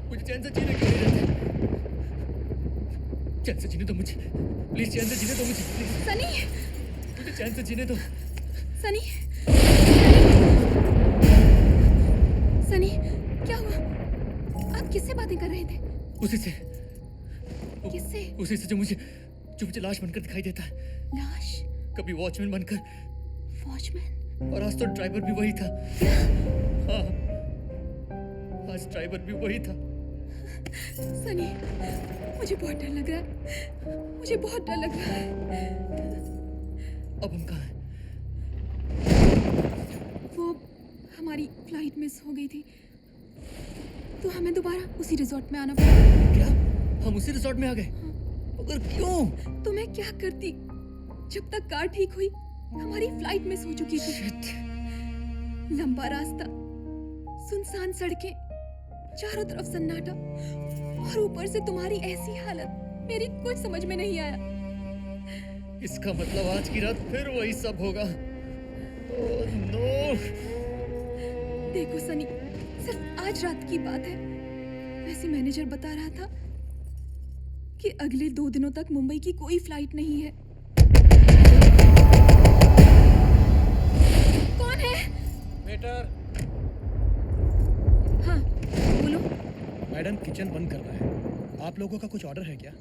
मुझे चैन से जीने क्यों नहीं देते? चैन से जीने दो मुझे, प्लीज चैन से जीने दो मुझे, प्लीज। सनी, मुझे चैन से जीने दो। सनी, सनी, क्या हुआ? आप किससे बातें कर रहे थे? उसी से। किससे? उसी से जो मुझे लाश बनकर दिखाई देता है। लाश? कभी वॉचमैन बनकर। वॉचमैन? और आज तो ड्राइवर भी वही था। हाँ, आज ड्राइवर भी वही था। सनी, मुझे बहुत डर लग रहा है। मुझे बहुत डर लग रहा है। अब हम कहाँ हैं? वो हमारी फ्लाइट मिस हो गई थी, तो हमें दोबारा उसी रिजॉर्ट में आना पड़ा। क्या हम उसी रिजॉर्ट में आ गए? मगर क्यों? तो मैं क्या करती? जब तक कार ठीक हुई हमारी फ्लाइट मिस हो चुकी थी। लंबा रास्ता, सुनसान सड़कें, चारों तरफ सन्नाटा, और ऊपर से तुम्हारी ऐसी हालत, मेरी कुछ समझ में नहीं आया। इसका मतलब आज की रात फिर वही सब होगा। Oh no. देखो सनी, सिर्फ आज रात की बात है। वैसे मैनेजर बता रहा था कि अगले 2 दिनों तक मुंबई की कोई फ्लाइट नहीं है। कौन है? वेटर। हाँ, बोलो। मैडम किचन बंद करना है। आप लोगों का कुछ ऑर्डर है क्या?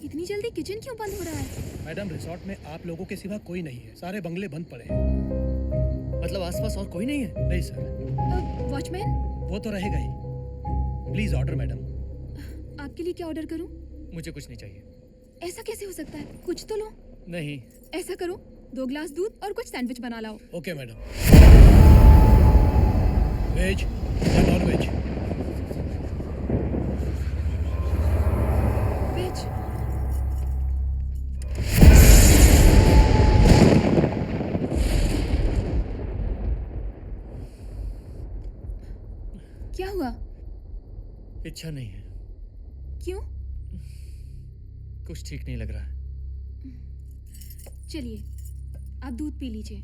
इतनी जल्दी किचन क्यों बंद हो रहा है? मैडम रिजॉर्ट में आप लोगों के सिवा कोई नहीं है। सारे बंगले बंद पड़े हैं। मतलब आसपास और कोई नहीं है? नहीं सर। वॉचमैन? वो तो रहेगा ही। Please order madam. आपके लिए क्या ऑर्डर करूं? मुझे कुछ नहीं चाहिए। ऐसा कैसे हो सकता है? कुछ तो लो। नहीं। ऐसा करो, 2 ग्लास दूध और कुछ सैंडविच बना लाओ। Okay madam. वेज या नॉन वेज? वेज। क्या हुआ? इच्छा नहीं है। क्यों? कुछ ठीक नहीं लग रहा है। चलिए, आप दूध पी लीजिए।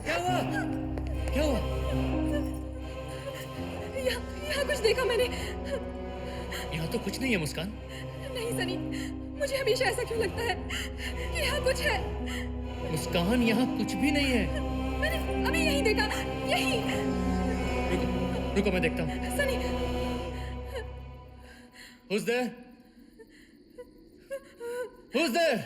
क्या हुआ? क्या हुआ? यहाँ कुछ देखा मैंने। यहाँ तो कुछ नहीं है मुस्कान। नहीं सनी, मुझे हमेशा ऐसा क्यों लगता है कि यहाँ कुछ है। मुस्कान, यहाँ कुछ भी नहीं है। मैंने अभी यही देखा, यही। रुको, रुको मैं देखता हूँ। Sunny. Who's there? Who's there?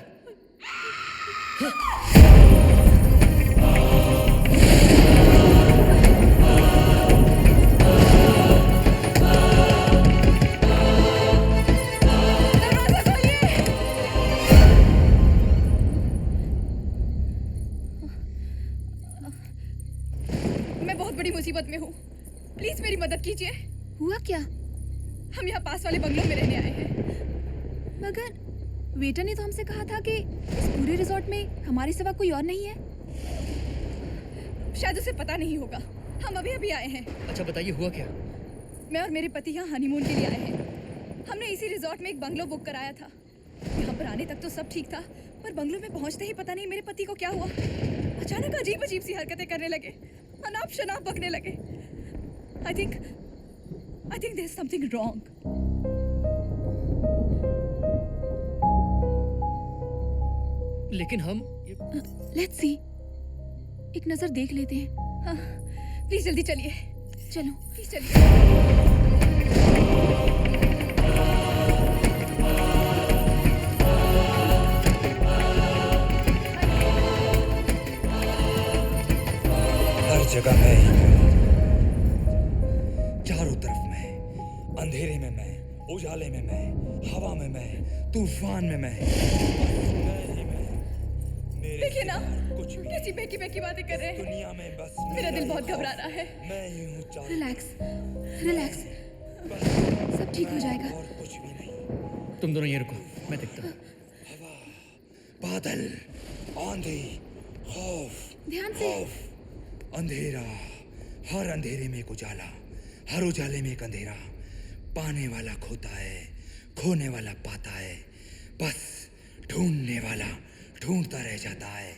बड़ी मुसीबत में हूँ, प्लीज मेरी मदद कीजिए। हुआ क्या? हम यहाँ पास वाले बंगलों में रहने आए हैं, मगर वेटर ने तो हमसे कहा था कि इस पूरे रिजॉर्ट में हमारे सिवा कोई और नहीं है। शायद उसे पता नहीं होगा, हम अभी अभी आए हैं। अच्छा बताइए हुआ क्या? मैं और मेरे पति यहाँ हनीमून के लिए आए हैं। हमने इसी रिजॉर्ट में एक बंगलो बुक कराया था। यहाँ पर आने तक तो सब ठीक था, पर बंगलो में पहुँचते ही पता नहीं मेरे पति को क्या हुआ। अचानक अजीब अजीब सी हरकतें करने लगे, अनाप शनाप बकने लगे। I think there's something wrong. लेकिन हम Let's see. एक नजर देख लेते हैं। हाँ, प्लीज जल्दी चलिए। चलो, प्लीज चलिए। हर जगह मैं ही हूँ, चारों तरफ मैं, अंधेरे में मैं, उजाले में मैं, हवा में मैं, तूफान में मैं ही मैं। देखिए ना, कैसी बेकी बातें कर रहे हैं। दुनिया में बस मेरा दिल बहुत घबरा रहा है। मैं ही हूँ। रिलैक्स, रिलैक्स, सब ठीक हो जाएगा। और कुछ भी नहीं। तुम दोनों ये रुको, मैं देखता हूँ। हवा, बादल, आंधी, खौफ, ध्यान से। अंधेरा, हर अंधेरे में एक उजाला, हर उजाले में एक अंधेरा। पाने वाला खोता है, खोने वाला पाता है, बस ढूंढने वाला ढूंढता रह जाता है।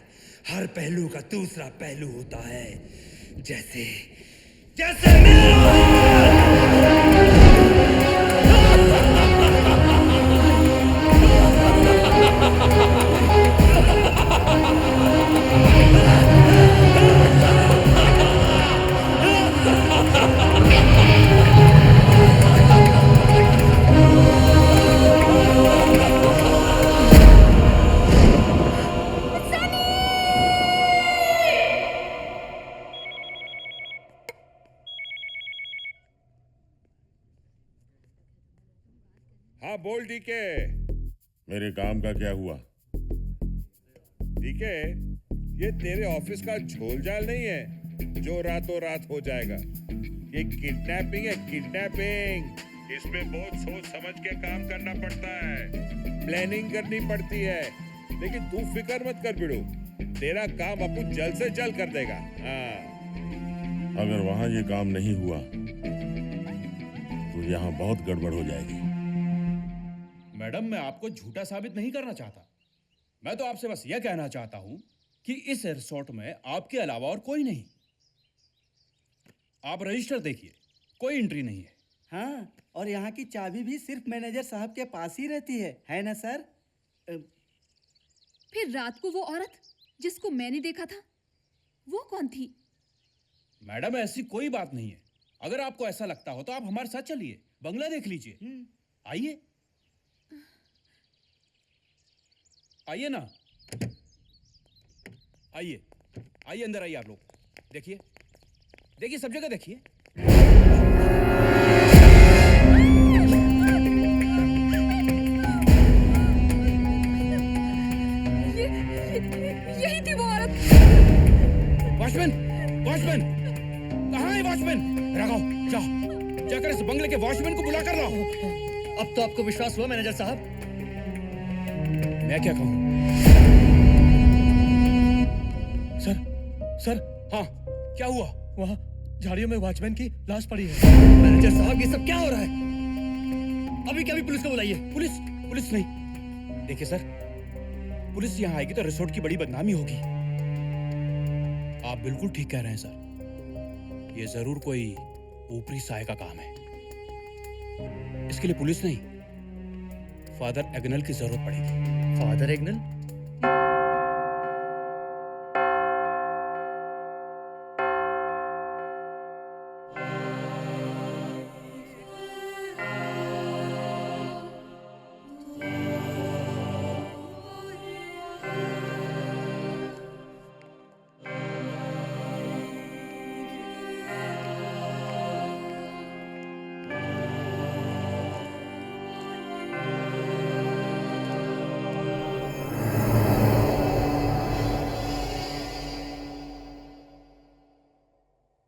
हर पहलू का दूसरा पहलू होता है, जैसे जैसे It's हाँ बोल डीके। मेरे काम का क्या हुआ? डीके, ये तेरे ऑफिस का झोलझाल नहीं है जो रातों रात हो जाएगा। ये किडनैपिंग है, किडनैपिंग। इसमें बहुत सोच समझ के काम करना पड़ता है, प्लानिंग करनी पड़ती है। लेकिन तू फिक्र मत कर बिड़ू, तेरा काम अपू जल्द से जल्द कर देगा। हाँ। अगर वहां ये काम नहीं हुआ तो यहाँ बहुत गड़बड़ हो जाएगी। मैडम, मैं आपको झूठा साबित नहीं करना चाहता। मैं तो आपसे बस यह कहना चाहता हूं कि इस रिसोर्ट में आपके अलावा और कोई नहीं। आप रजिस्टर देखिए, कोई एंट्री नहीं है। हाँ, और यहाँ की चाबी भी सिर्फ मैनेजर साहब के पास ही रहती है ना सर? फिर रात को वो औरत जिसको मैंने देखा था, वो कौन थी? मैडम, ऐसी कोई बात नहीं है। अगर आपको ऐसा लगता हो तो आप हमारे साथ चलिए, बंगला देख लीजिए। आइए आइए ना, आइए आइए, अंदर आइए। आप लोग देखिए, देखिए, सब जगह देखिए। यही थी वो औरत। वॉचमैन, वॉचमैन, कहाँ है वॉचमैन? रघाओ, जाओ, जाकर इस बंगले के वॉचमैन को बुला कर लाओ। अब तो आपको विश्वास हुआ मैनेजर साहब? मैं क्या कहूँ? सर, हाँ, क्या हुआ? वहाँ झाड़ियों में वॉचमैन की लाश पड़ी है। मैनेजर साहब, ये सब क्या हो रहा है? अभी क्या भी पुलिस को बुलाइए। पुलिस नहीं। देखिए सर, पुलिस यहाँ आएगी तो रिसोर्ट की बड़ी बदनामी होगी। आप बिल्कुल ठीक कह रहे हैं सर, ये जरूर कोई ऊपरी साय का काम है। इसके लिए पुलिस नहीं, फादर एग्नल की जरूरत पड़ेगी। फादर एग्नल?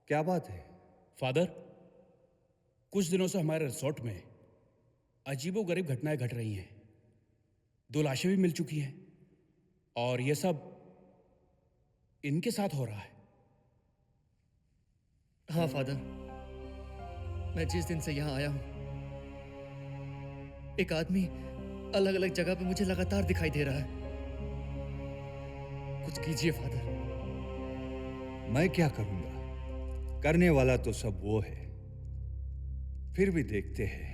क्या बात है? फादर, कुछ दिनों से हमारे रिसोर्ट में अजीबोगरीब घटनाएं घट रही हैं। 2 लाशें भी मिल चुकी हैं और ये सब इनके साथ हो रहा है। हाँ फादर, मैं जिस दिन से यहाँ आया हूं, एक आदमी अलग अलग जगह पे मुझे लगातार दिखाई दे रहा है। कुछ कीजिए फादर। मैं क्या करूंगा? करने वाला तो सब वो है। फिर भी देखते हैं।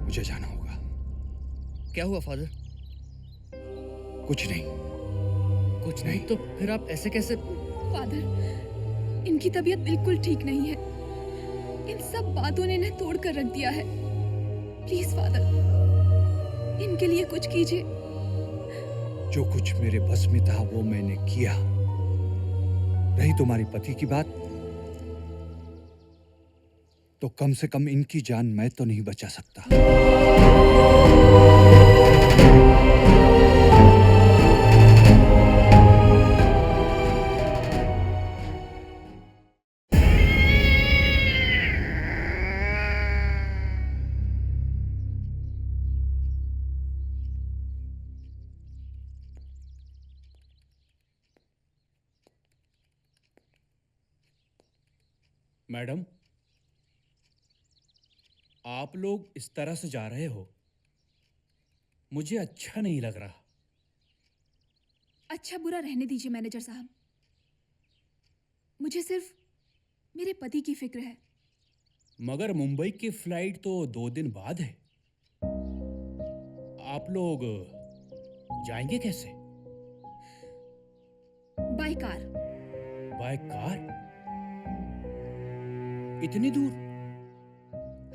मुझे जाना होगा। क्या हुआ फादर? कुछ नहीं। कुछ नहीं तो फिर आप ऐसे कैसे? फादर, इनकी तबीयत बिल्कुल ठीक नहीं है। इन सब बातों ने इन्हें तोड़ कर रख दिया है। प्लीज फादर, इनके लिए कुछ कीजिए। जो कुछ मेरे बस में था वो मैंने किया। रही तुम्हारे पति की बात, तो कम से कम इनकी जान मैं तो नहीं बचा सकता। मैडम, आप लोग इस तरह से जा रहे हो, मुझे अच्छा नहीं लग रहा। अच्छा बुरा रहने दीजिए मैनेजर साहब, मुझे सिर्फ मेरे पति की फिक्र है। मगर मुंबई की फ्लाइट तो 2 दिन बाद है। आप लोग जाएंगे कैसे? By car. By car? इतनी दूर?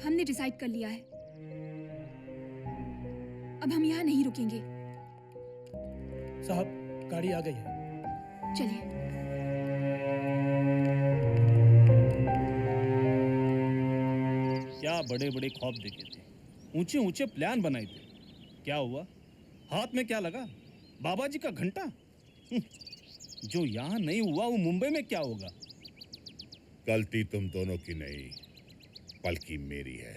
हमने डिसाइड कर लिया है, अब हम यहाँ नहीं रुकेंगे। साहब, गाड़ी आ गई है। चलिए। क्या बड़े बड़े ख्वाब देखे थे, ऊंचे ऊंचे प्लान बनाए थे, क्या हुआ? हाथ में क्या लगा? बाबा जी का घंटा। जो यहाँ नहीं हुआ वो मुंबई में क्या होगा? गलती तुम दोनों की नहीं, बल्कि मेरी है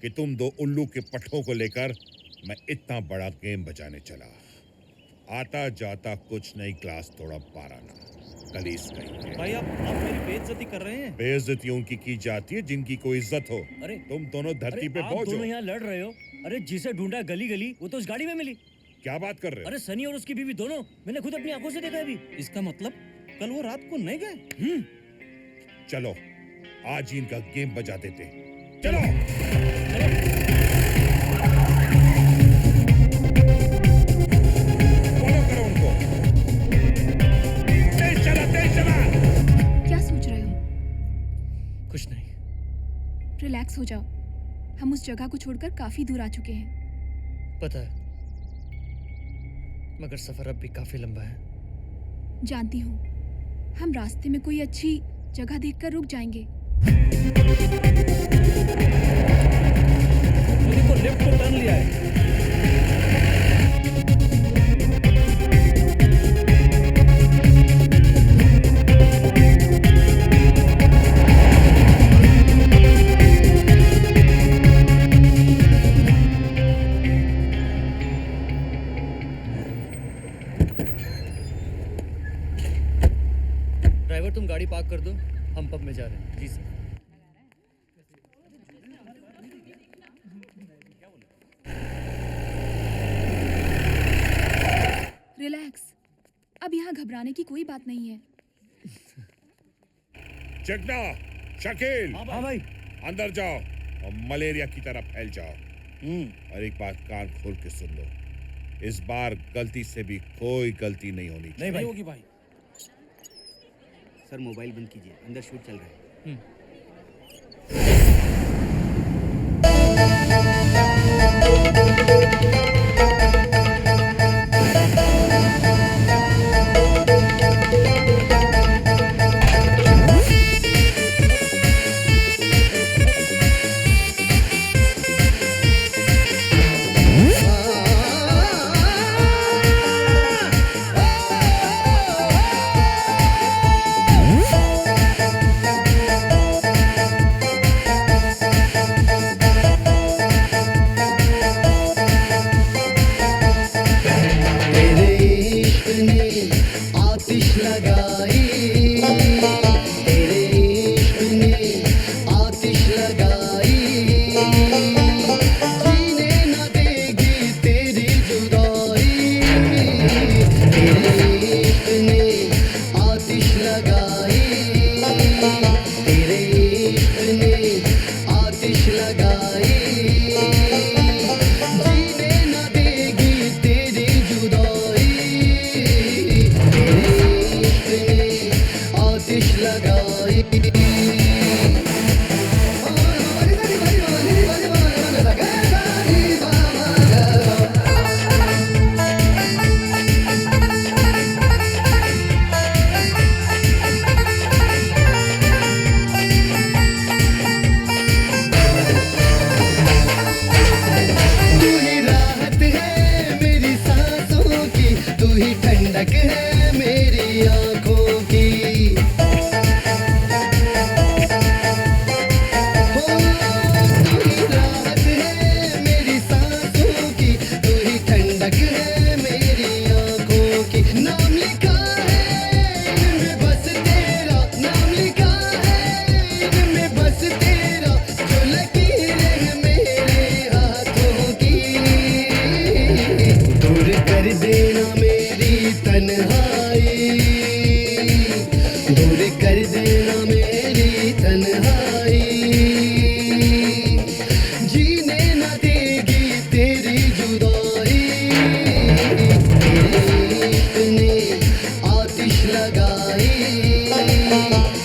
कि तुम दो उल्लू के पट्टों को लेकर मैं इतना बड़ा गेम बजाने चला। आता जाता कुछ नहीं, क्लास थोड़ा 12 ना, कलीस कहीं। भाई आप मेरी बेइज्जती कर रहे हैं। बेइज्जती उनकी की जाती है जिनकी कोई इज्जत हो। अरे तुम दोनों धरती पे आप बोझ हो। दोनों यहाँ लड़ रहे हो। अरे जिसे ढूंढा गली गली, वो तो उस गाड़ी में मिली। क्या बात कर रहे हो? अरे सनी और उसकी बीवी दोनों, मैंने खुद अपनी आंखों से देखा अभी। इसका मतलब कल वो रात को नहीं गए? चलो आज ही इनका गेम बजा देते। चलो। फॉलो करो उनको। तेज चला, तेज चला। क्या सोच रहे हो? कुछ नहीं। रिलैक्स हो जाओ, हम उस जगह को छोड़कर काफी दूर आ चुके हैं। पता है, मगर सफर अब भी काफी लंबा है। जानती हूँ, हम रास्ते में कोई अच्छी जगह देखकर रुक जाएंगे। देखो लेफ्ट को टर्न लिया है। ड्राइवर तुम गाड़ी पार्क कर दो, हम पब में जा रहे हैं। जी सर। रिलैक्स, अब यहाँ घबराने की कोई बात नहीं है। चकना, शकील। हाँ भाई। अंदर जाओ और मलेरिया की तरह फैल जाओ। और एक बात कान खोल के सुन लो, इस बार गलती से भी कोई गलती नहीं होनी चाहिए। नहीं होगी भाई। सर मोबाइल बंद कीजिए, अंदर शूट चल रहा है।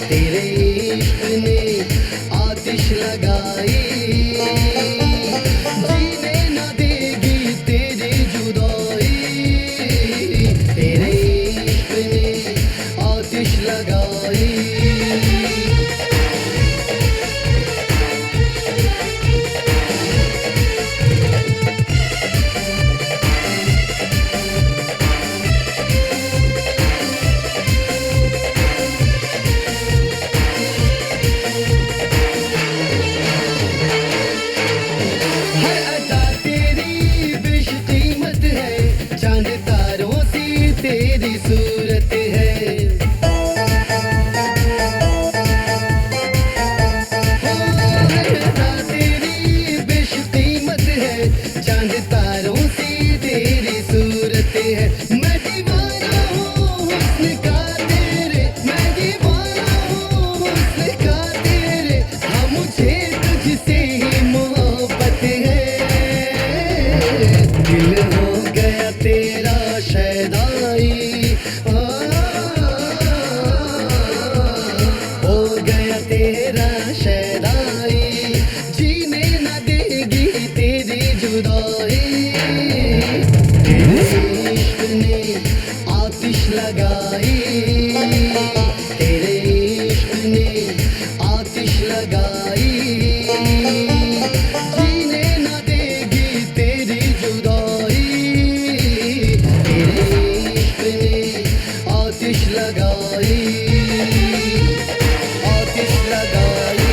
तेरे इश्क ने आतिश लगाई, जीने न देगी तेरी जुदाई, तेरे इश्क ने आतिश लगाई। हर अदा तेरी बेशकीमत है, चांद तारों सी तेरी सूरत है। हर अदा तेरी बेशकीमत है, चांद तारों सी तेरी सूरत है। मैं दीवाना हूँ हुस्न का तेरे, मैं दीवाना हूँ हुस्न का तेरे, हाँ मुझे तुझसे ही मोहब्बत है। दिल हो गया तेरा शैदाई, हो गया तेरा शैदाई, जीने न देगी तेरी जुदाई, तेरे इश्क ने आतिश लगाई, तेरे इश्क ने आतिश लगाई, जीने न देगी तेरी जुदाई, तेरे इश्क ने आतिश लगाई, आतिश लगाई,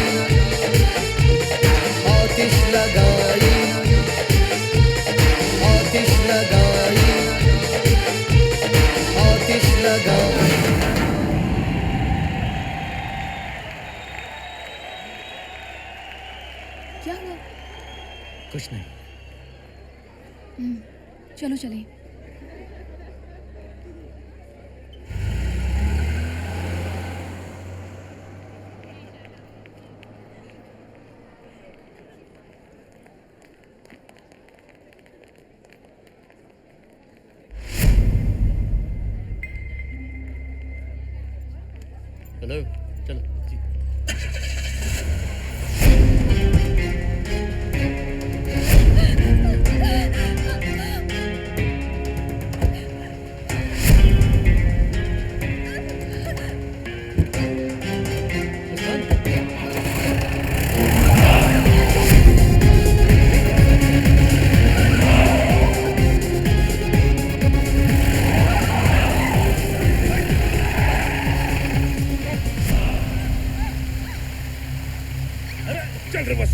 आतिश लगाई, आतिश लगाई, आतिश लगाई। क्या हुआ? कुछ नहीं। चलो चले। हेलो, चलो जी। चल रे बस।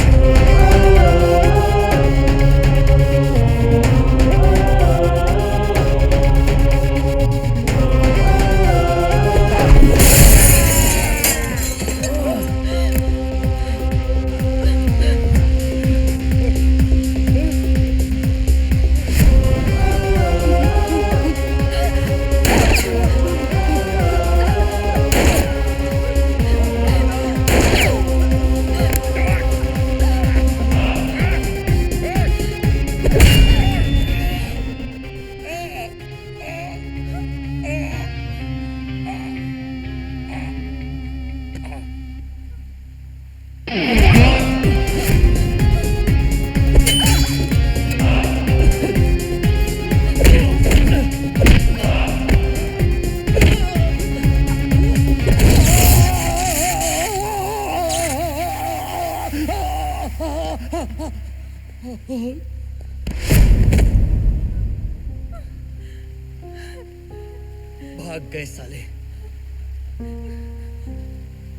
भाग गए साले।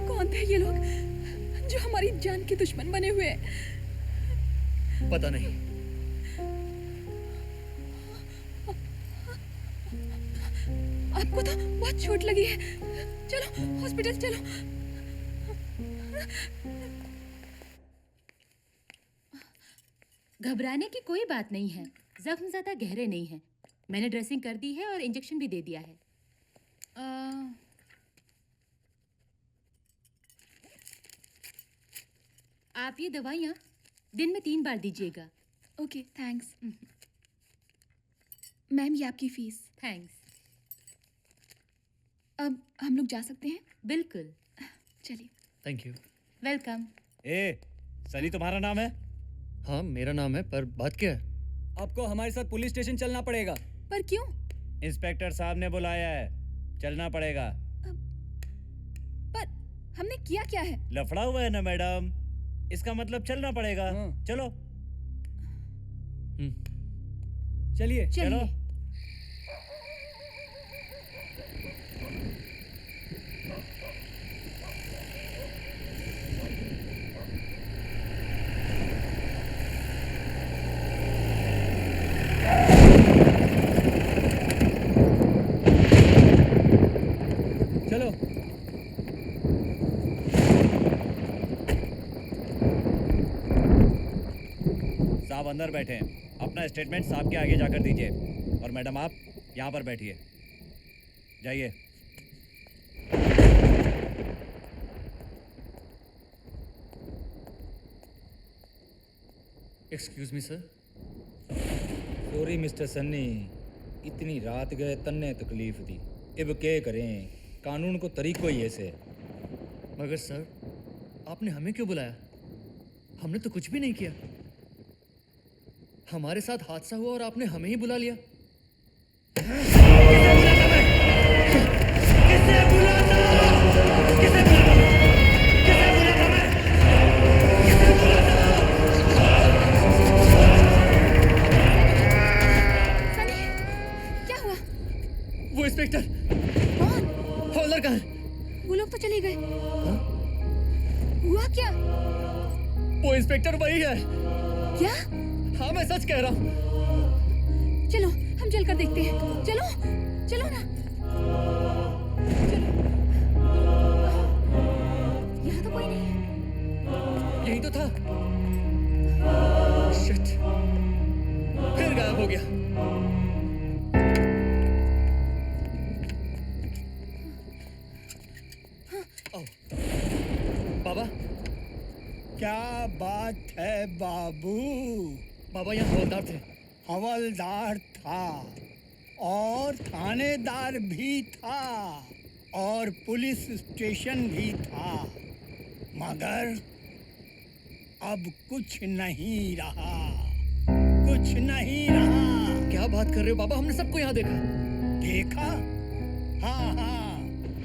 कौन थे ये लोग जो हमारी जान के दुश्मन बने हुए हैं? पता नहीं। आपको तो बहुत चोट लगी है, चलो हॉस्पिटल चलो। घबराने की कोई बात नहीं है, जख्म ज्यादा गहरे नहीं हैं। मैंने ड्रेसिंग कर दी है और इंजेक्शन भी दे दिया है। आप ये दवाइयाँ दिन में 3 बार दीजिएगा। Okay thanks. मैम ये आपकी फीस। थैंक्स। अब हम लोग जा सकते हैं? बिल्कुल। चलिए। Thank you. वेलकम। ए, सनी तुम्हारा नाम है? हाँ मेरा नाम है, पर बात क्या है? आपको हमारे साथ पुलिस स्टेशन चलना पड़ेगा। पर क्यों? इंस्पेक्टर साहब ने बुलाया है, चलना पड़ेगा। पर हमने किया क्या है? लफड़ा हुआ है ना मैडम, इसका मतलब चलना पड़ेगा। चलो चलिए। चलो। चलो। साहब अंदर बैठे हैं, अपना स्टेटमेंट साहब के आगे जाकर दीजिए। और मैडम आप यहाँ पर बैठिए, जाइए। Excuse me sir. Sorry mister Sunny, इतनी रात गए तन्ने तकलीफ दी। अब क्या करें, कानून को तरीको ही ऐसे। मगर सर आपने हमें क्यों बुलाया? हमने तो कुछ भी नहीं किया। हमारे साथ हादसा हुआ और आपने हमें ही बुला लिया। क्या हुआ? वो इंस्पेक्टर। कौन? हवलदार कहाँ है? वो लोग तो चले गए। हुआ क्या? वो इंस्पेक्टर वही है। क्या? हाँ मैं सच कह रहा हूँ। चलो हम चलकर देखते हैं। चलो चलो ना। चलो। यहाँ तो कोई नहीं है। यही तो था। शिट, फिर गायब हो गया। बाबा क्या बात है बाबू? बाबा यहाँ हवलदार थे। हवलदार था और थानेदार भी था और पुलिस स्टेशन भी था, मगर अब कुछ नहीं रहा, कुछ नहीं रहा। क्या बात कर रहे हो बाबा? हमने सबको यहाँ देखा। देखा? हाँ हाँ,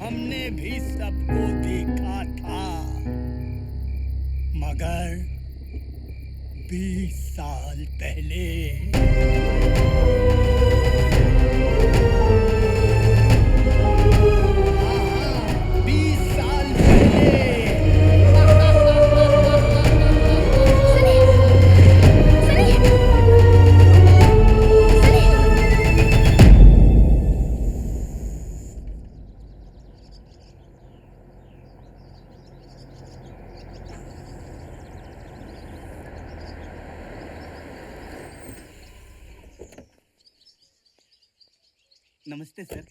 हमने भी सबको देखा था, मगर 20 साल पहले। 20 साल नमस्ते सर।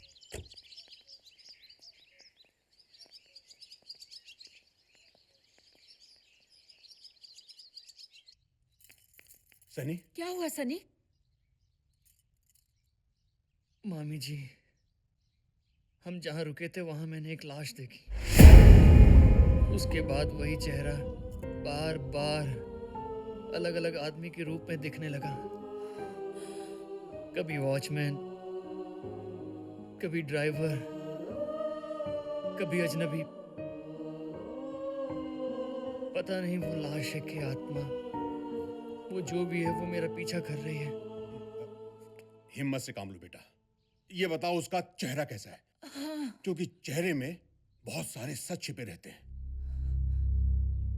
सनी? क्या हुआ सनी? मामी जी, हम जहाँ रुके थे वहाँ मैंने एक लाश देखी। उसके बाद वही चेहरा बार बार अलग अलग आदमी के रूप में दिखने लगा। कभी वॉचमैन, कभी ड्राइवर, कभी अजनबी। पता नहीं वो लाश है कि आत्मा, वो जो भी है वो मेरा पीछा कर रही है। हिम्मत से काम लो बेटा। ये बताओ उसका चेहरा कैसा है? हाँ। क्योंकि चेहरे में बहुत सारे सच छिपे रहते हैं।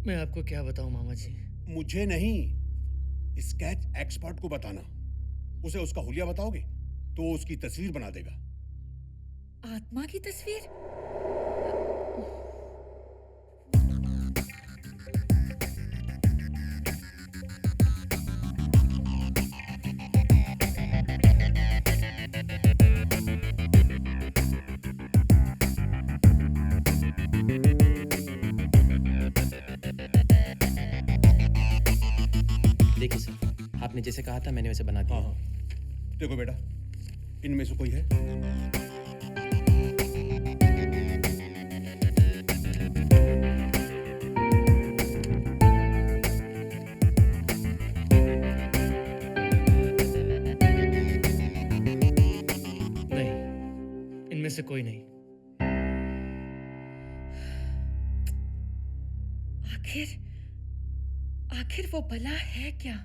मैं आपको क्या बताऊं मामा जी? मुझे नहीं, स्केच एक्सपर्ट को बताना। उसे उसका हुलिया बताओगे तो वो उसकी तस्वीर बना देगा। आत्मा की तस्वीर? देखिए सर, आपने जैसे कहा था मैंने वैसे बना दिया। देखो बेटा, इनमें से कोई है? से कोई नहीं। आखिर वो भला है क्या?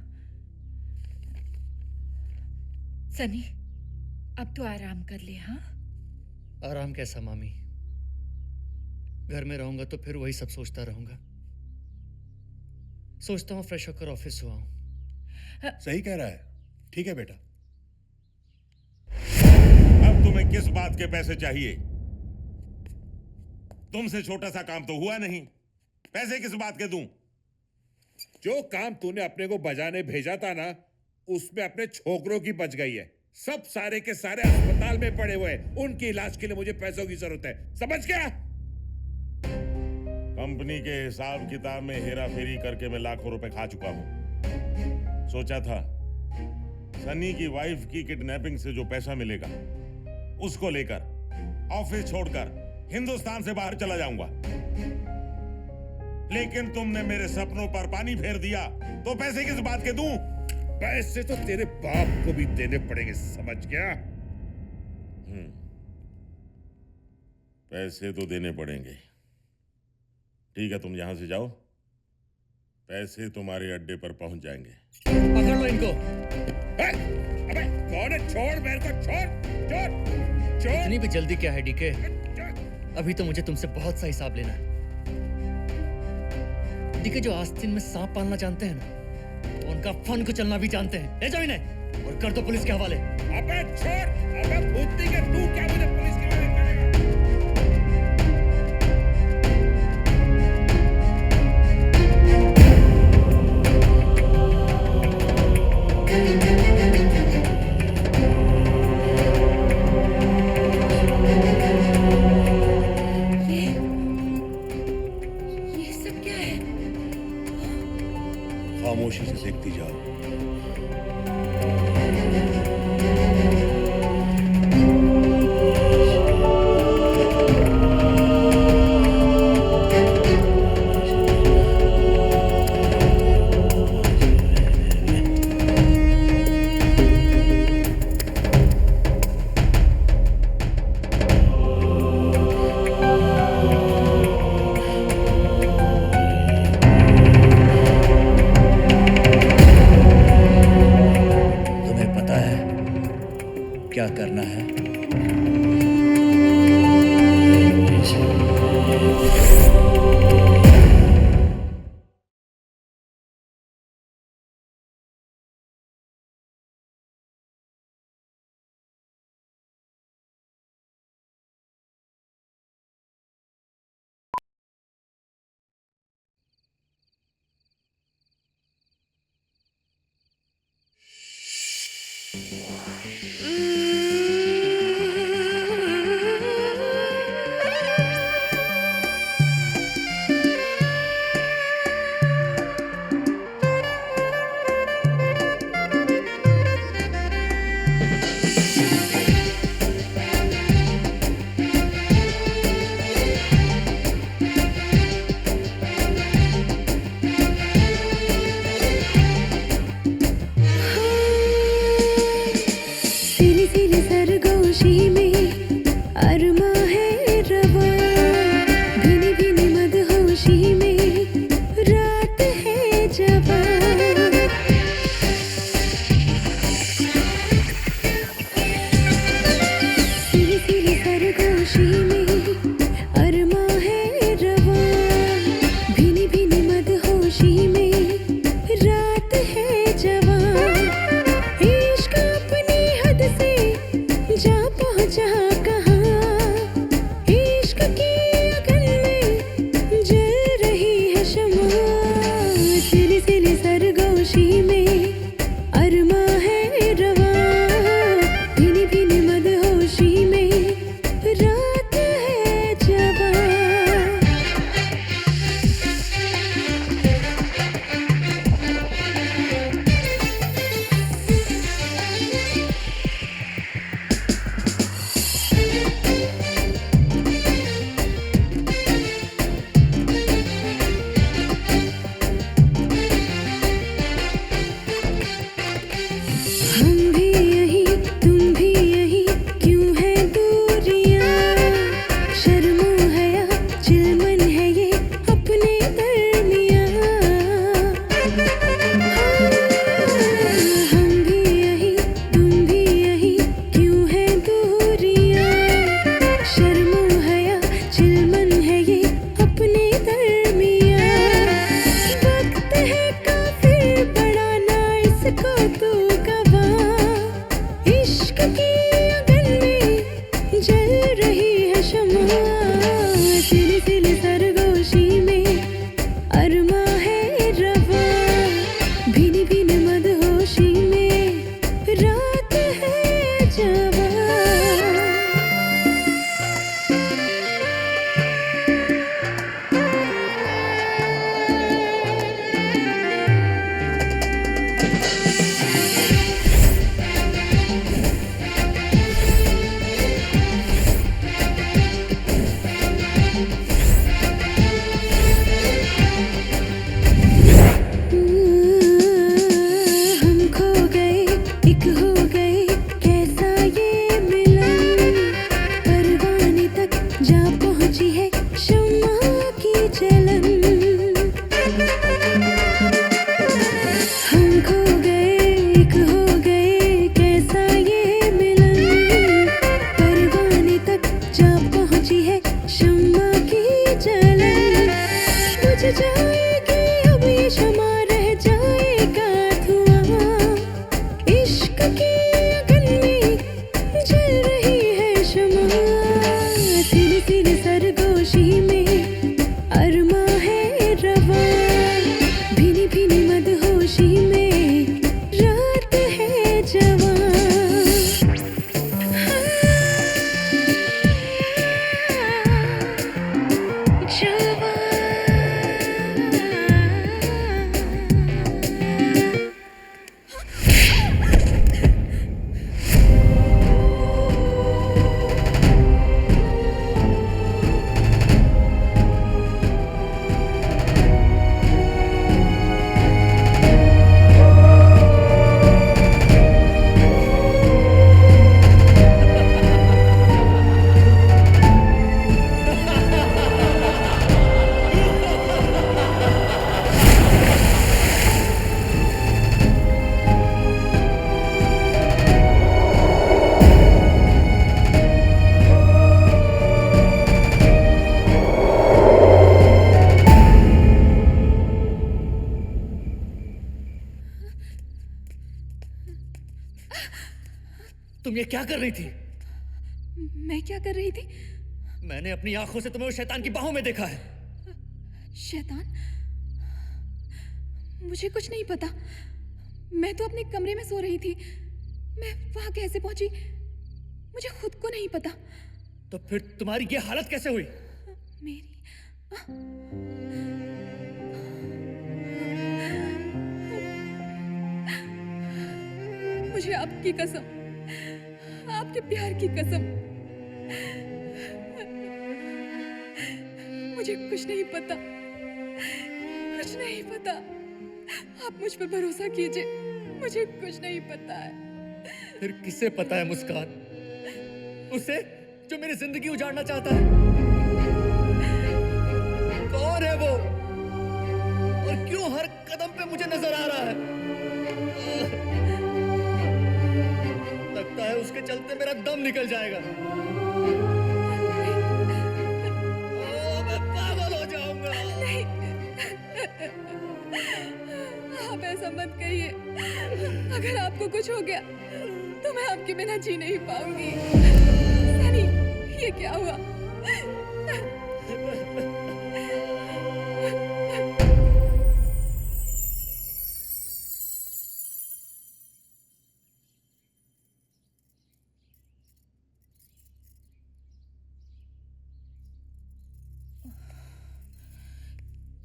सनी, अब तो आराम कर ले। हाँ, आराम कैसा मामी? घर में रहूंगा तो फिर वही सब सोचता रहूंगा। सोचता हूँ फ्रेश होकर ऑफिस हो आऊं। सही कह रहा है। ठीक है बेटा। अब तुम्हें किस बात के पैसे चाहिए? तुमसे छोटा सा काम तो हुआ नहीं, पैसे किस बात के दूं? जो काम तूने अपने को बजाने भेजा था ना, उसमें अपने छोकरों की बच गई है। सब सारे के सारे अस्पताल में पड़े हुए हैं। उनके इलाज के लिए मुझे पैसों की जरूरत है, समझ गया? कंपनी के हिसाब किताब में हेरा फेरी करके मैं लाखों रुपए खा चुका हूं। सोचा था सनी की वाइफ की किडनैपिंग से जो पैसा मिलेगा उसको लेकर ऑफिस छोड़कर हिंदुस्तान से बाहर चला जाऊंगा, लेकिन तुमने मेरे सपनों पर पानी फेर दिया। तो पैसे किस बात के दूं? पैसे तो तेरे बाप को भी देने पड़ेंगे, समझ गया? पैसे तो देने पड़ेंगे। ठीक है, तुम यहां से जाओ, पैसे तुम्हारे अड्डे पर पहुंच जाएंगे। पकड़ लो इनको। अबे कौन है? छोड़ मेरे को, छोड़। इतनी भी जल्दी क्या है डीके? अभी तो मुझे तुमसे बहुत सा हिसाब लेना है। डीके जो आस्तीन में सांप पालना जानते हैं ना, उनका फन को चलना भी जानते हैं। ले जाओ इन्हें और कर दो पुलिस के हवाले। अबे छोड़, अबे भूतनी के तू क्या मुझे पुलिस के हवाले करेगा? ये सब क्या है? खामोशी से देखती जाओ। जाएगी अब ये शमा, रह जाएगा धुआं। इश्क की अगन में जल रही है शमा, सिर सिर सरगोशी में अरमा है रवा, भीनी भीनी मदहोशी में रात है जवां। तुम ये क्या कर रही थी? मैं क्या कर रही थी? मैंने अपनी आंखों से तुम्हें उस शैतान की बाहों में देखा है। शैतान? मुझे कुछ नहीं पता। मैं तो अपने कमरे में सो रही थी। मैं वहां कैसे पहुंची मुझे खुद को नहीं पता। तो फिर तुम्हारी ये हालत कैसे हुई? मेरी मुझे आपकी कसम, आपके प्यार की कसम, मुझे कुछ नहीं पता, कुछ नहीं पता। आप मुझ पर भरोसा कीजिए, मुझे कुछ नहीं पता है। फिर किसे पता है मुस्कान? उसे जो मेरी जिंदगी उजाड़ना चाहता है। कौन है वो? और क्यों हर कदम पे मुझे नजर आ रहा है? लगता है उसके चलते मेरा दम निकल जाएगा। मैं पागल हो जाऊंगा। आप ऐसा मत कहिए। अगर आपको कुछ हो गया तो मैं आपके बिना जी नहीं पाऊंगी। सनी, ये क्या हुआ?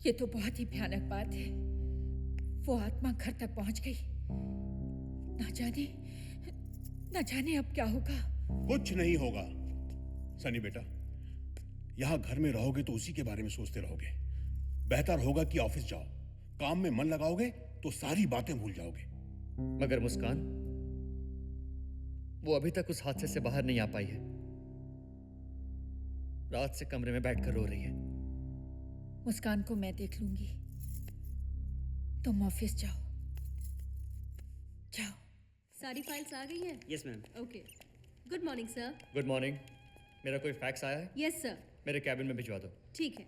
ये तो बहुत ही भयानक बात है। वो आत्मा घर तक पहुंच गई। ना जाने अब क्या होगा। कुछ नहीं होगा सनी बेटा। यहाँ घर में रहोगे तो उसी के बारे में सोचते रहोगे। बेहतर होगा कि ऑफिस जाओ। काम में मन लगाओगे तो सारी बातें भूल जाओगे। मगर मुस्कान, वो अभी तक उस हादसे से बाहर नहीं आ पाई है। रात से कमरे में बैठकर रो रही है। मुस्कान को मैं देख लूंगी। तुम ऑफिस जाओ। सारी फाइल्स आ गई हैं? Yes ma'am. Okay. Good morning sir. Good morning. मेरा कोई फैक्स आया है? Yes sir. मेरे कैबिन में भिजवा दो। ठीक है।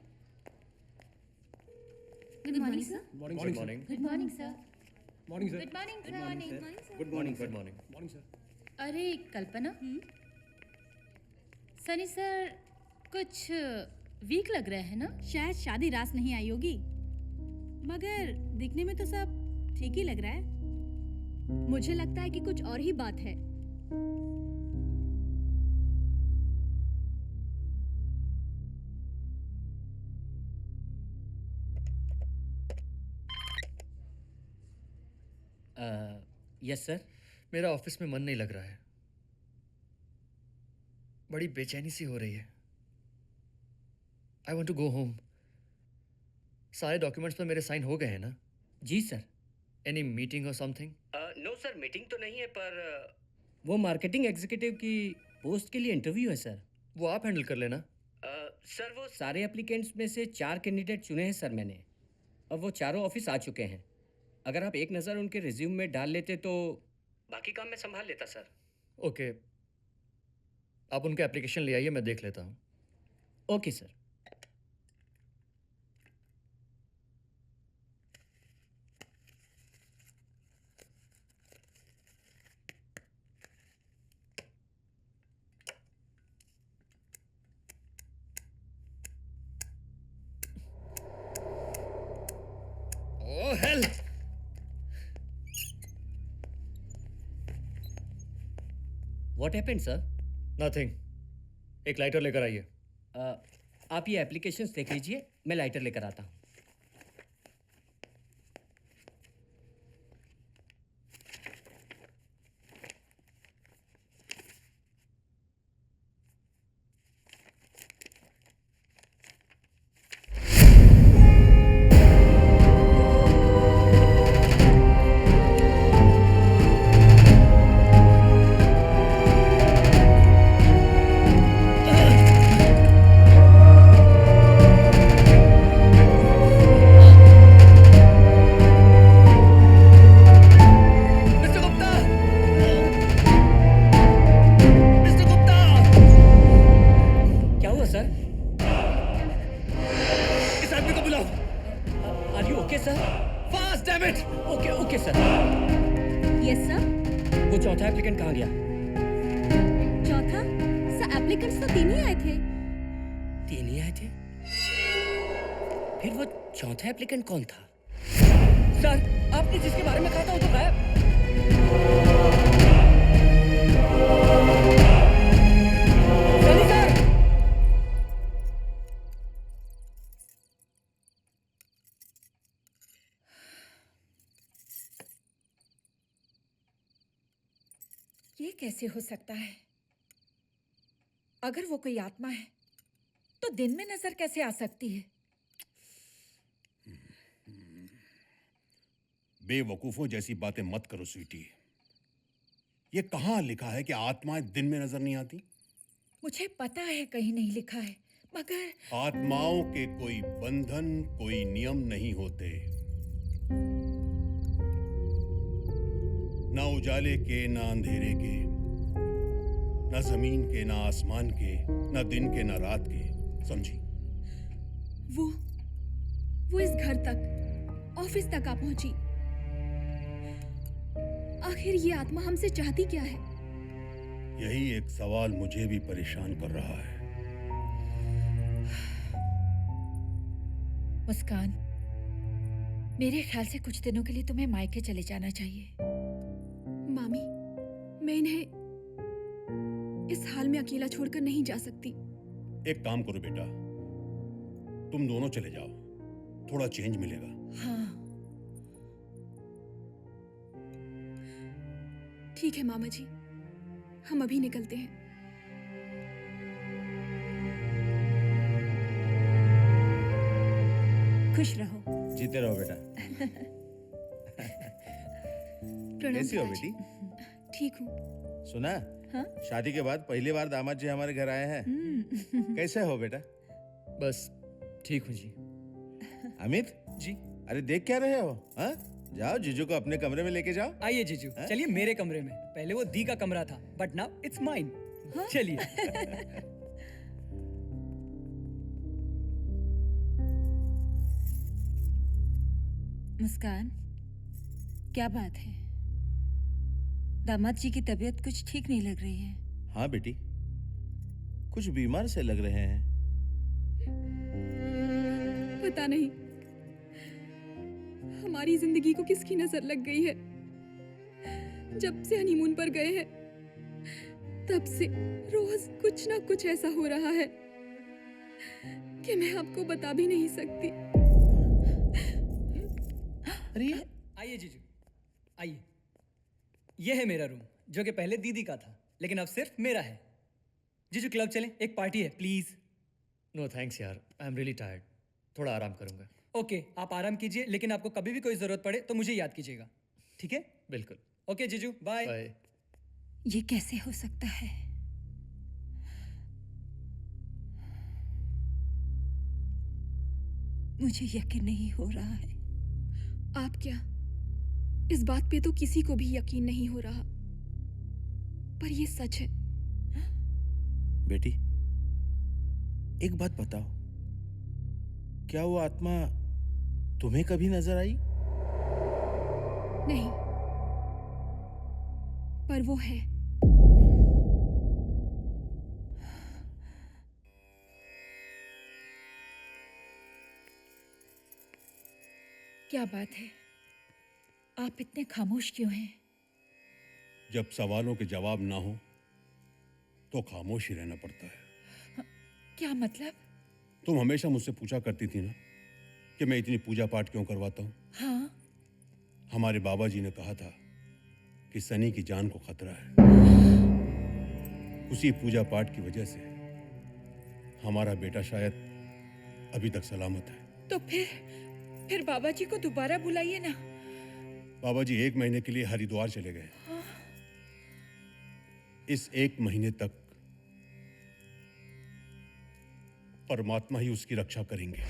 Good morning sir. Good morning. Good morning sir. Morning sir. Good morning sir. Good morning. Good morning. Morning sir. अरे कल्पना, सनी सर कुछ वीक लग रहा है ना? शायद शादी रास नहीं आई होगी, मगर दिखने में तो सब ठीक ही लग रहा है। मुझे लगता है कि कुछ और ही बात है। Yes sir. मेरा ऑफिस में मन नहीं लग रहा है। बड़ी बेचैनी सी हो रही है। I want to go home. सारे डॉक्यूमेंट्स पर मेरे साइन हो गए हैं ना? जी सर। एनी मीटिंग और समथिंग? नो सर, मीटिंग तो नहीं है, पर वो मार्केटिंग एग्जीक्यूटिव की पोस्ट के लिए इंटरव्यू है सर। वो आप हैंडल कर लेना। सर वो सारे एप्लीकेंट्स में से 4 कैंडिडेट चुने हैं सर मैंने, और वो चारों ऑफिस आ चुके हैं। अगर आप एक नज़र उनके रिज्यूम में डाल लेते तो बाकी काम मैं संभाल लेता सर। ओके, आप उनका एप्लीकेशन ले आइए, मैं देख लेता हूँ। Okay sir. Oh hell! What happened, sir? Nothing. एक लाइटर लेकर आइए। आप ये एप्लीकेशंस देख लीजिए, मैं लाइटर लेकर आता हूँ। चौथा एप्लीकेंट कहाँ गया? चौथा? सर एप्लीकेंट्स तो 3 ही आए थे। 3 ही आए थे? फिर वो चौथा एप्लीकेंट कौन था? सर, आपने जिसके बारे में कहा था वो तो गायब। सनी सर! ये कैसे हो सकता है? अगर वो कोई आत्मा है तो दिन में नजर कैसे आ सकती है? बेवकूफों जैसी बातें मत करो स्वीटी। ये कहाँ लिखा है कि आत्माएं दिन में नजर नहीं आती? मुझे पता है कहीं नहीं लिखा है, मगर आत्माओं के कोई बंधन, कोई नियम नहीं होते। ना उजाले के, ना अंधेरे के, ना जमीन के, ना आसमान के, ना दिन के, ना रात के। समझी? वो इस घर तक, ऑफिस तक आ पहुंची। आखिर ये आत्मा हमसे चाहती क्या है? यही एक सवाल मुझे भी परेशान कर रहा है। मुस्कान, मेरे ख्याल से कुछ दिनों के लिए तुम्हें मायके चले जाना चाहिए। मामी, मैं इन्हें इस हाल में अकेला छोड़कर नहीं जा सकती। एक काम करो बेटा, तुम दोनों चले जाओ, थोड़ा चेंज मिलेगा। हाँ। ठीक है मामा जी, हम अभी निकलते हैं। खुश रहो। जीते रहो बेटा। प्रणाम कैसी हो पिताजी। बेटी? ठीक हूँ। सुना? हाँ? शादी के बाद पहली बार दामाद जी हमारे घर आए हैं। कैसे हो बेटा? बस ठीक हूँ जी। अमित जी। अरे देख क्या रहे हो? हाँ? जाओ जीजू को अपने कमरे में लेके जाओ। आइए जीजू, चलिए मेरे कमरे में। पहले वो दी का कमरा था, बट नाउ इट्स माइन। चलिए। मुस्कान, क्या बात है? दामाद जी की तबीयत कुछ ठीक नहीं लग रही है। हाँ बेटी, कुछ बीमार से लग रहे हैं। पता नहीं हमारी जिंदगी को किसकी नजर लग गई है। जब से हनीमून पर गए हैं तब से रोज कुछ ना कुछ ऐसा हो रहा है कि मैं आपको बता भी नहीं सकती। अरे आइए जीजू, आइए। यह है मेरा रूम, जो कि पहले दीदी का था, लेकिन अब सिर्फ मेरा है। जीजू क्लब चलें, एक पार्टी है, प्लीज। नो थैंक्स यार, आई एम रियली टायर्ड। थोड़ा आराम करूंगा। ओके, आप आराम कीजिए, लेकिन आपको कभी भी कोई जरूरत पड़े तो मुझे याद कीजिएगा, ठीक है? बिल्कुल। ओके जीजू, बाय। ये कैसे हो सकता है? मुझे यकीन नहीं हो रहा है। आप क्या, इस बात पे तो किसी को भी यकीन नहीं हो रहा, पर ये सच है। बेटी, एक बात बताओ, क्या वो आत्मा तुम्हें कभी नजर आई? नहीं, पर वो है। क्या बात है? आप इतने खामोश क्यों हैं? जब सवालों के जवाब ना हो तो खामोश ही रहना पड़ता है। क्या मतलब? तुम हमेशा मुझसे पूछा करती थी ना कि मैं इतनी पूजा पाठ क्यों करवाता हूँ। हाँ। हमारे बाबा जी ने कहा था कि सनी की जान को खतरा है। उसी पूजा पाठ की वजह से हमारा बेटा शायद अभी तक सलामत है। तो फिर बाबा जी को दोबारा बुलाइए ना। बाबा जी 1 महीने के लिए हरिद्वार चले गए। इस 1 महीने तक परमात्मा ही उसकी रक्षा करेंगे।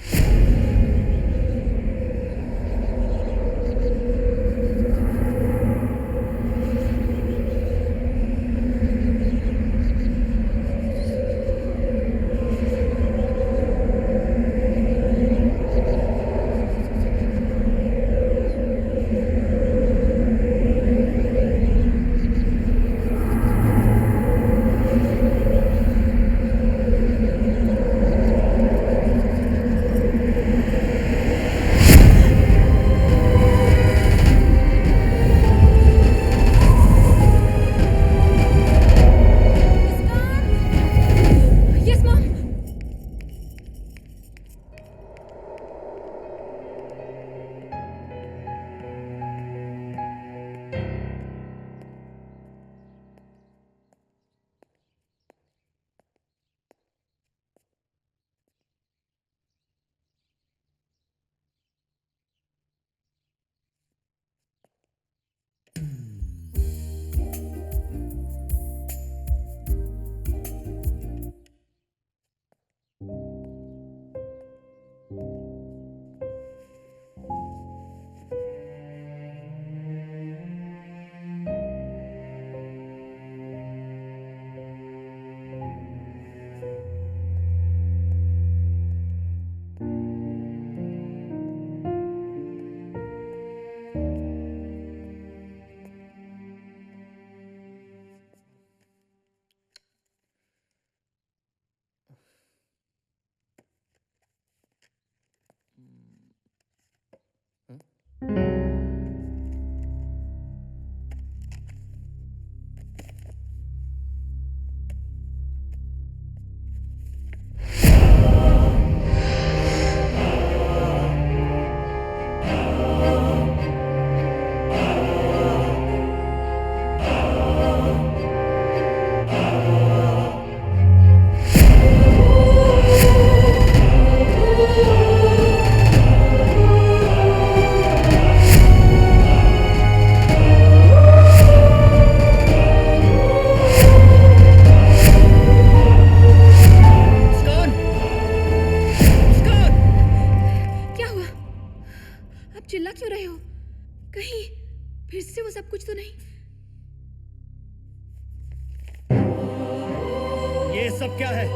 सब क्या है?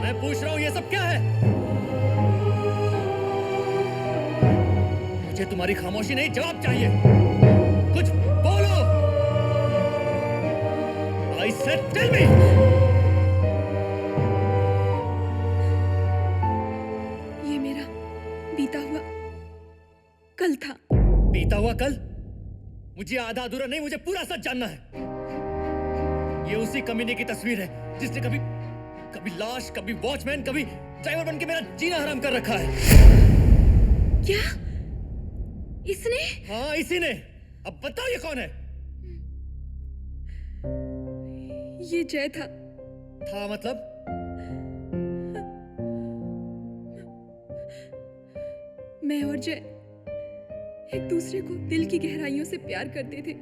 मैं पूछ रहा हूं ये सब क्या है? मुझे तुम्हारी खामोशी नहीं, जवाब चाहिए। कुछ बोलो। I said tell me। ये मेरा बीता हुआ कल था। बीता हुआ कल? मुझे आधा अधूरा नहीं, मुझे पूरा सच जानना है। ये उसी कमीने की तस्वीर है जिसने कभी लाश, कभी वॉचमैन, कभी ड्राइवर बनके मेरा जीना हराम कर रखा है। क्या? इसने? हाँ, इसी ने। अब बताओ ये कौन है? ये जय था। था मतलब? मैं और जय एक दूसरे को दिल की गहराइयों से प्यार करते थे।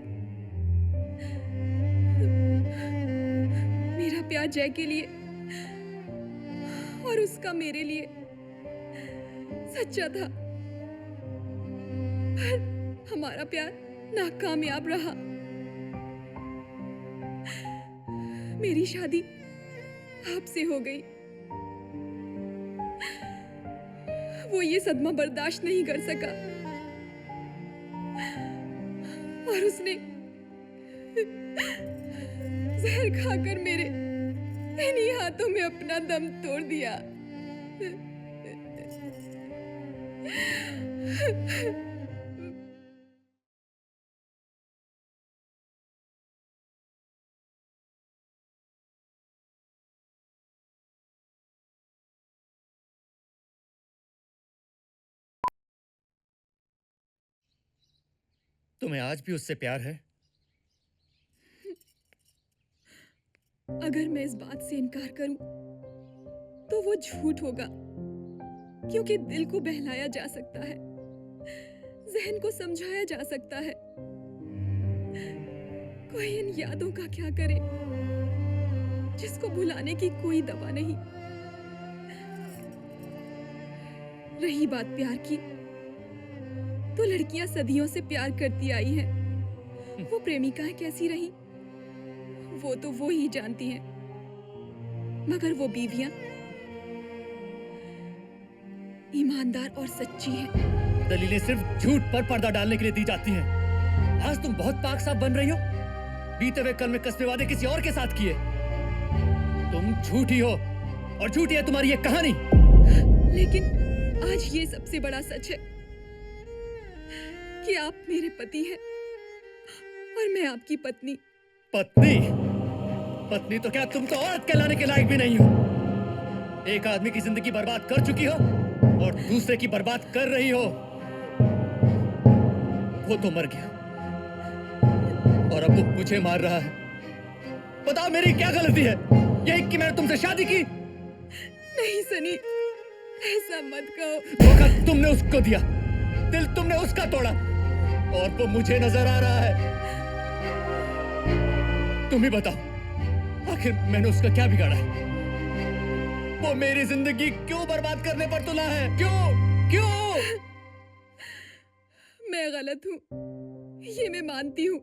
मेरा प्यार जय के लिए और उसका मेरे लिए सच्चा था, पर हमारा प्यार नाकामयाब रहा। मेरी शादी आपसे हो गई। वो ये सदमा बर्दाश्त नहीं कर सका और उसने जहर खाकर मेरे इन्हीं हाथों में अपना दम तोड़ दिया। तुम्हें आज भी उससे प्यार है? अगर मैं इस बात से इनकार करूं तो वो झूठ होगा, क्योंकि दिल को बहलाया जा सकता है, जहन को समझाया जा सकता है। कोई इन यादों का क्या करे जिसको भुलाने की कोई दवा नहीं। रही बात प्यार की, तो लड़कियां सदियों से प्यार करती आई हैं। वो प्रेमिकाएं कैसी रही वो तो वो ही जानती हैं, मगर वो बीवियां ईमानदार और सच्ची हैं। दलीलें सिर्फ झूठ पर पर्दा डालने के लिए दी जाती हैं। आज तुम बहुत पाक साफ बन रही हो। बीते हुए कल में कसमे वादे किसी और के साथ किए। तुम झूठी हो और झूठी है तुम्हारी ये कहानी। लेकिन आज ये सबसे बड़ा सच है कि आप मेरे पति हैं और मैं आपकी पत्नी। पत्नी? पत्नी तो क्या तुम तो औरत कहलाने के लायक भी नहीं हो। एक आदमी की जिंदगी बर्बाद कर चुकी हो और दूसरे की बर्बाद कर रही हो। वो तो मर गया और अब वो मुझे मार रहा है। बताओ मेरी क्या गलती है? यही कि मैंने तुमसे शादी की? नहीं सनी, ऐसा मत कहो। धोखा तुमने उसको दिया, दिल तुमने उसका तोड़ा और वो मुझे नजर आ रहा है। तुम ही बताओ, आखिर मैंने उसका क्या बिगाड़ा है? वो मेरी जिंदगी क्यों बर्बाद करने पर तुला है? क्यों क्यों? मैं गलत हूँ, ये मैं मानती हूँ।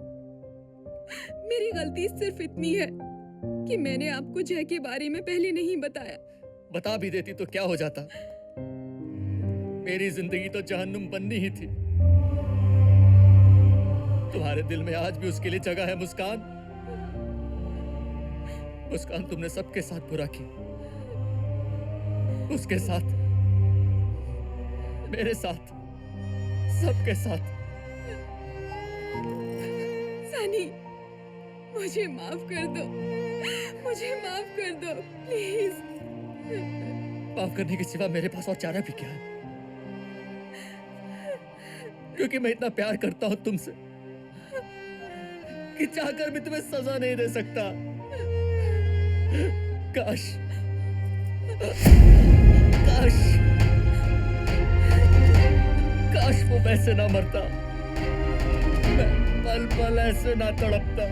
मेरी गलती सिर्फ इतनी है कि मैंने आपको जय के बारे में पहले नहीं बताया। बता भी देती तो क्या हो जाता? मेरी जिंदगी तो जहन्नुम बननी ही थी। तुम्हारे दिल में आज भी उसके लिए जगह है मुस्कान। मुस्कान, तुमने सबके साथ बुरा किया, उसके साथ, मेरे साथ, सबके साथ। सनी, मुझे माफ कर दो, मुझे माफ कर दो प्लीज। माफ करने के सिवा मेरे पास और चारा भी क्या है? क्योंकि मैं इतना प्यार करता हूं तुमसे कि चाहकर भी तुम्हें सजा नहीं दे सकता। काश काश काश वो वैसे ना मरता, मैं पल पल ऐसे ना तड़पता।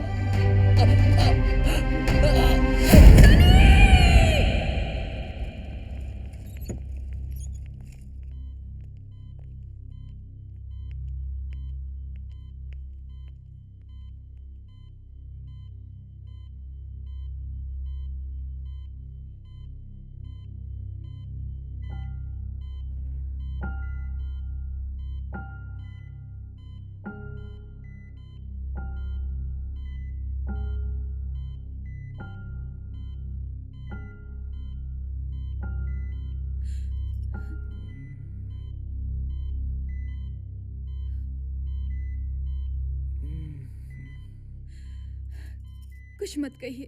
कुछ मत कहिए,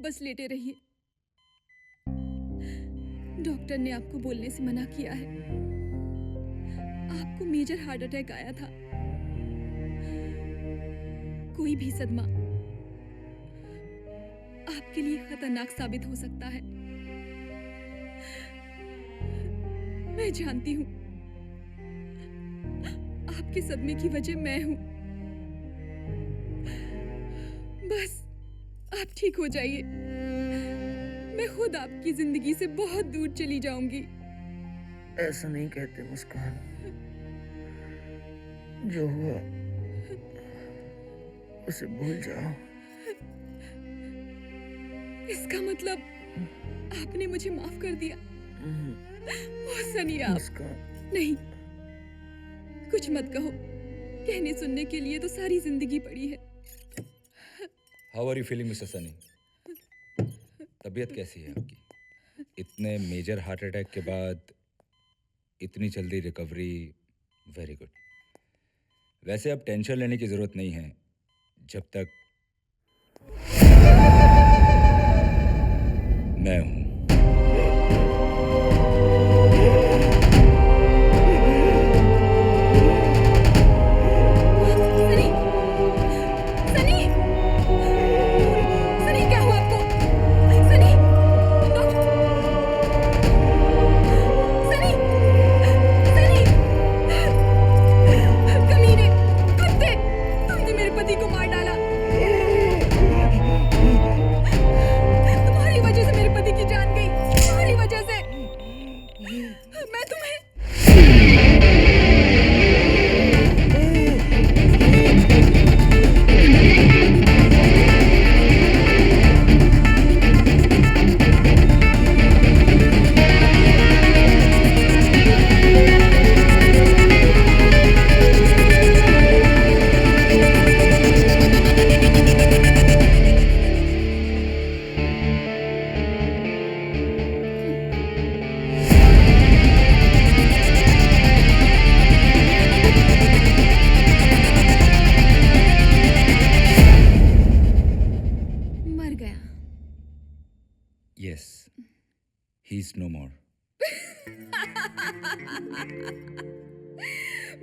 बस लेटे रहिए। डॉक्टर ने आपको बोलने से मना किया है। आपको मेजर हार्ट अटैक आया था। कोई भी सदमा आपके लिए खतरनाक साबित हो सकता है। मैं जानती हूं आपके सदमे की वजह मैं हूं। बस आप ठीक हो जाइए। मैं खुद आपकी जिंदगी से बहुत दूर चली जाऊंगी। ऐसा नहीं कहते मुस्कान। जो हुआ उसे भूल जाओ। इसका मतलब आपने मुझे माफ कर दिया? ओ सनी, आप नहीं, कुछ मत कहो। कहने सुनने के लिए तो सारी जिंदगी पड़ी है। How are you feeling mister Sunny? तबीयत कैसी है आपकी? इतने मेजर हार्ट अटैक के बाद इतनी जल्दी रिकवरी, वेरी गुड। वैसे अब टेंशन लेने की जरूरत नहीं है जब तक मैं हूं।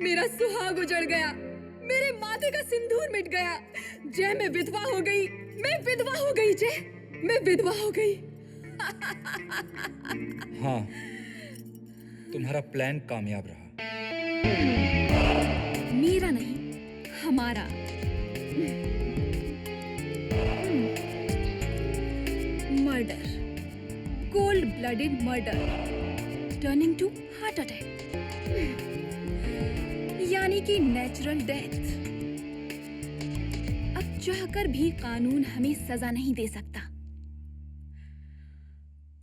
मेरा सुहाग उजड़ गया, मेरे माथे का सिंदूर मिट गया। जय मैं विधवा हो गई, मैं विधवा हो गई जय, मैं विधवा हो गई। हाँ, तुम्हारा प्लान कामयाब रहा। मेरा नहीं, हमारा। Murder, cold blooded murder turning to heart attack, यानी कि नेचुरल डेथ। अब चाहकर भी कानून हमें सजा नहीं दे सकता।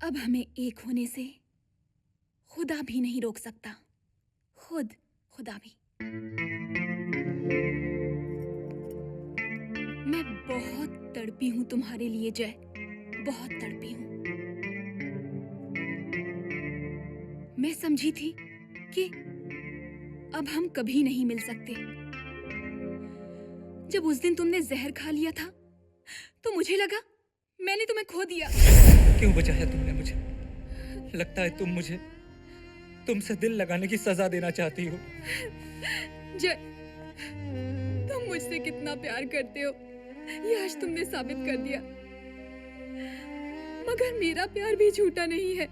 अब हमें एक होने से खुदा भी नहीं रोक सकता, खुदा भी। मैं बहुत तड़पी हूं तुम्हारे लिए जय, बहुत तड़पी हूं। मैं समझी थी कि अब हम कभी नहीं मिल सकते। जब उस दिन तुमने जहर खा लिया था तो मुझे लगा मैंने तुम्हें खो दिया। क्यों बचाया तुमने मुझे? लगता है तुम मुझे तुमसे दिल लगाने की सजा देना चाहती हो। जय, तुम मुझसे कितना प्यार करते हो ये आज तुमने साबित कर दिया। मगर मेरा प्यार भी झूठा नहीं है,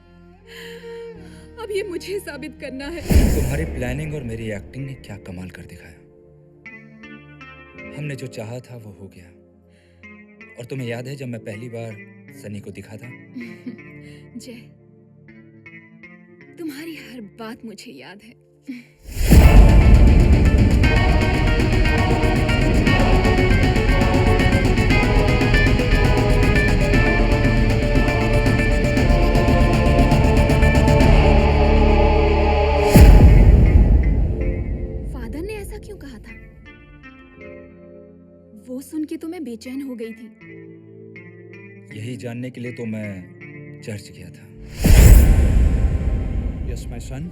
अब ये मुझे साबित करना है। तुम्हारी प्लानिंग और मेरी एक्टिंग ने क्या कमाल कर दिखाया। हमने जो चाहा था वो हो गया। और तुम्हें याद है जब मैं पहली बार सनी को दिखा था? जय, तुम्हारी हर बात मुझे याद है। फादर ने ऐसा क्यों कहा था? वो सुन के तो मैं बेचैन हो गई थी। यही जानने के लिए तो मैं चर्च गया था। Yes my son.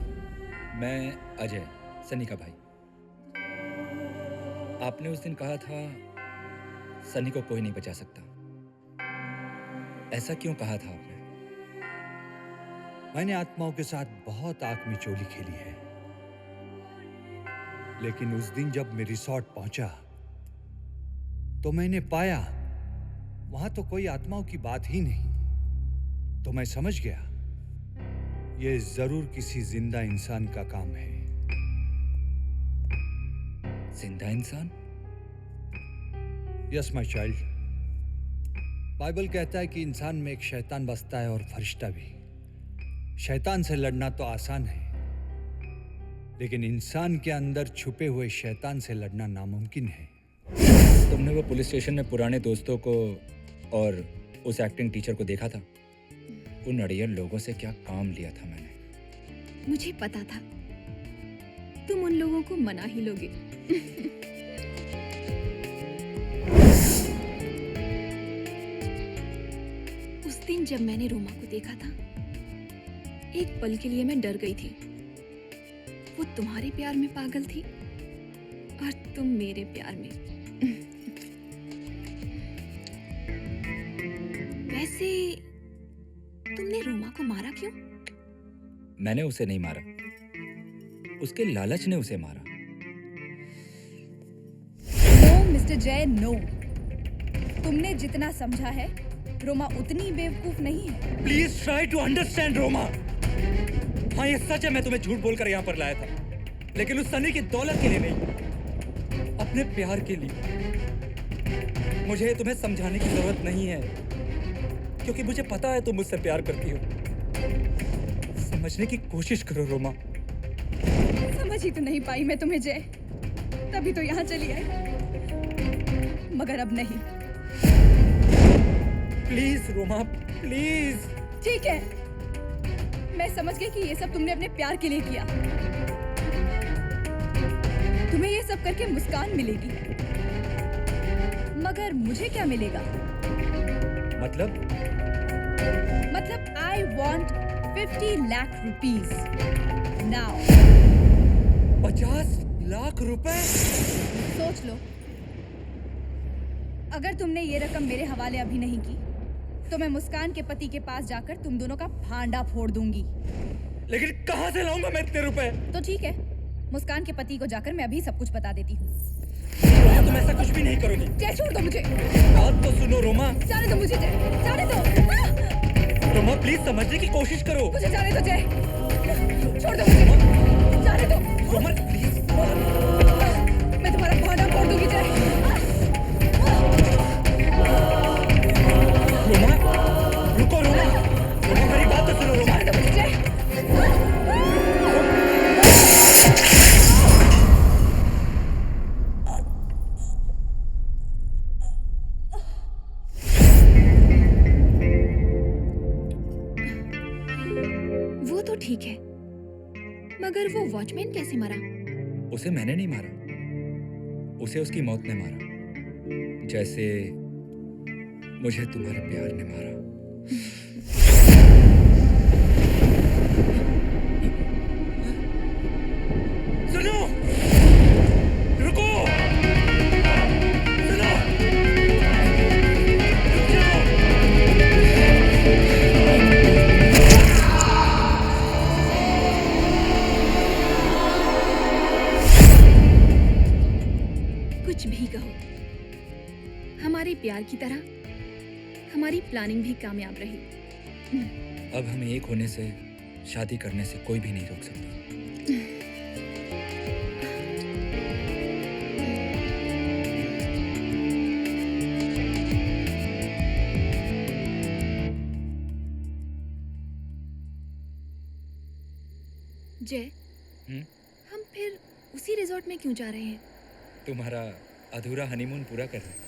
मैं अजय, सनी का भाई। आपने उस दिन कहा था सनी को कोई नहीं बचा सकता। ऐसा क्यों कहा था आपने? मैंने आत्माओं के साथ बहुत आंख मिचोली खेली है, लेकिन उस दिन जब मैं रिसोर्ट पहुंचा तो मैंने पाया वहां तो कोई आत्माओं की बात ही नहीं। तो मैं समझ गया ये जरूर किसी जिंदा इंसान का काम है। जिंदा इंसान? Yes my child. बाइबल कहता है कि इंसान में एक शैतान बसता है और फरिश्ता भी। शैतान से लड़ना तो आसान है, लेकिन इंसान के अंदर छुपे हुए शैतान से लड़ना नामुमकिन है। तुमने वो पुलिस स्टेशन में पुराने दोस्तों को और उस एक्टिंग टीचर को देखा था? उन अड़ियल लोगों से क्या काम लिया था मैंने। मुझे पता था तुम उन लोगों को मना ही लोगे। उस दिन जब मैंने रोमा को देखा था, एक पल के लिए मैं डर गई थी। वो तुम्हारे प्यार में पागल थी और तुम मेरे प्यार में। वैसे तुमने रोमा को मारा क्यों? मैंने उसे नहीं मारा, उसके लालच ने उसे मारा। No mister Jay, no. तुमने जितना समझा है रोमा उतनी बेवकूफ नहीं है। Please try to understand Roma. हाँ, ये सच है, मैं तुम्हें झूठ बोलकर यहाँ पर लाया था, लेकिन उस सनी की दौलत के लिए नहीं, अपने प्यार के लिए। मुझे तुम्हें समझाने की जरूरत नहीं है, क्योंकि मुझे पता है तुम मुझसे प्यार करती हो। समझने की कोशिश करो रोमा। समझ ही तो नहीं पाई मैं तुम्हें जय, तभी तो यहाँ चली आई, मगर अब नहीं। Please Roma, please. ठीक है, मैं समझ गई कि ये सब तुमने अपने प्यार के लिए किया। तुम्हें ये सब करके मुस्कान मिलेगी, मगर मुझे क्या मिलेगा? मतलब I want 50 lakh rupees now. 50 lakh रुपए? सोच लो, अगर तुमने ये रकम मेरे हवाले अभी नहीं की तो मैं मुस्कान के पति के पास जाकर तुम दोनों का भांडा फोड़ दूंगी। लेकिन कहाँ से लाऊंगा मैं इतने रुपए? तो ठीक है, मुस्कान के पति को जाकर मैं अभी सब कुछ बता देती हूँ। रोमा, तुम ऐसा कुछ भी नहीं करोगी। जय, छोड़ दो मुझे। बात तो सुनो रोमा। जाने दो मुझे जय, जाने दो। रोमा प्लीज समझने की कोशिश करो। मुझे जाने दो जय, छोड़ दो मुझे, जाने दो। रोमा प्लीज। मैं तुम्हारा भाड़ा फोड़ दूंगी जय। रोमा, रुको रोमा। रोमा मेरी बात तो सुनो रोमा। जाने दो मुझे जय। वो तो ठीक है, मगर वो वॉचमैन कैसे मरा? उसे मैंने नहीं मारा, उसे उसकी मौत ने मारा, जैसे मुझे तुम्हारे प्यार ने मारा। सुनो, रुको, सुनो, रुक जाओ। कुछ भी कहो, हमारे प्यार की तरह हमारी प्लानिंग भी कामयाब रही। अब हमें एक होने से, शादी करने से कोई भी नहीं रोक सकता। जय, हम फिर उसी रिजॉर्ट में क्यों जा रहे हैं? तुम्हारा अधूरा हनीमून पूरा कर रहे।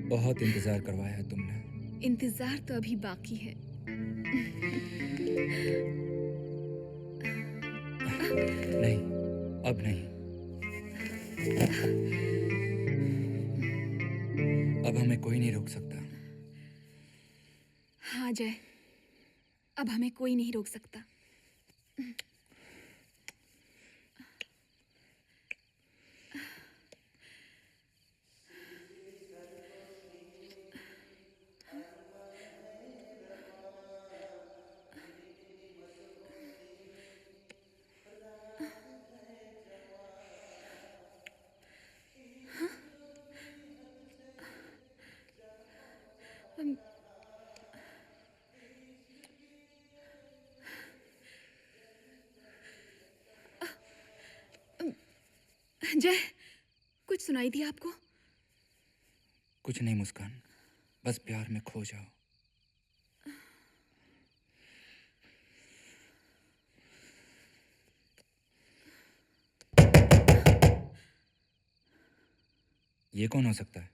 बहुत इंतजार करवाया है तुमने। इंतजार तो अभी बाकी है। नहीं, अब नहीं। अब हमें कोई नहीं रोक सकता। हाँ जय, अब हमें कोई नहीं रोक सकता। जय, कुछ सुनाई दिया आपको? कुछ नहीं मुस्कान, बस प्यार में खो जाओ। ये कौन हो सकता है?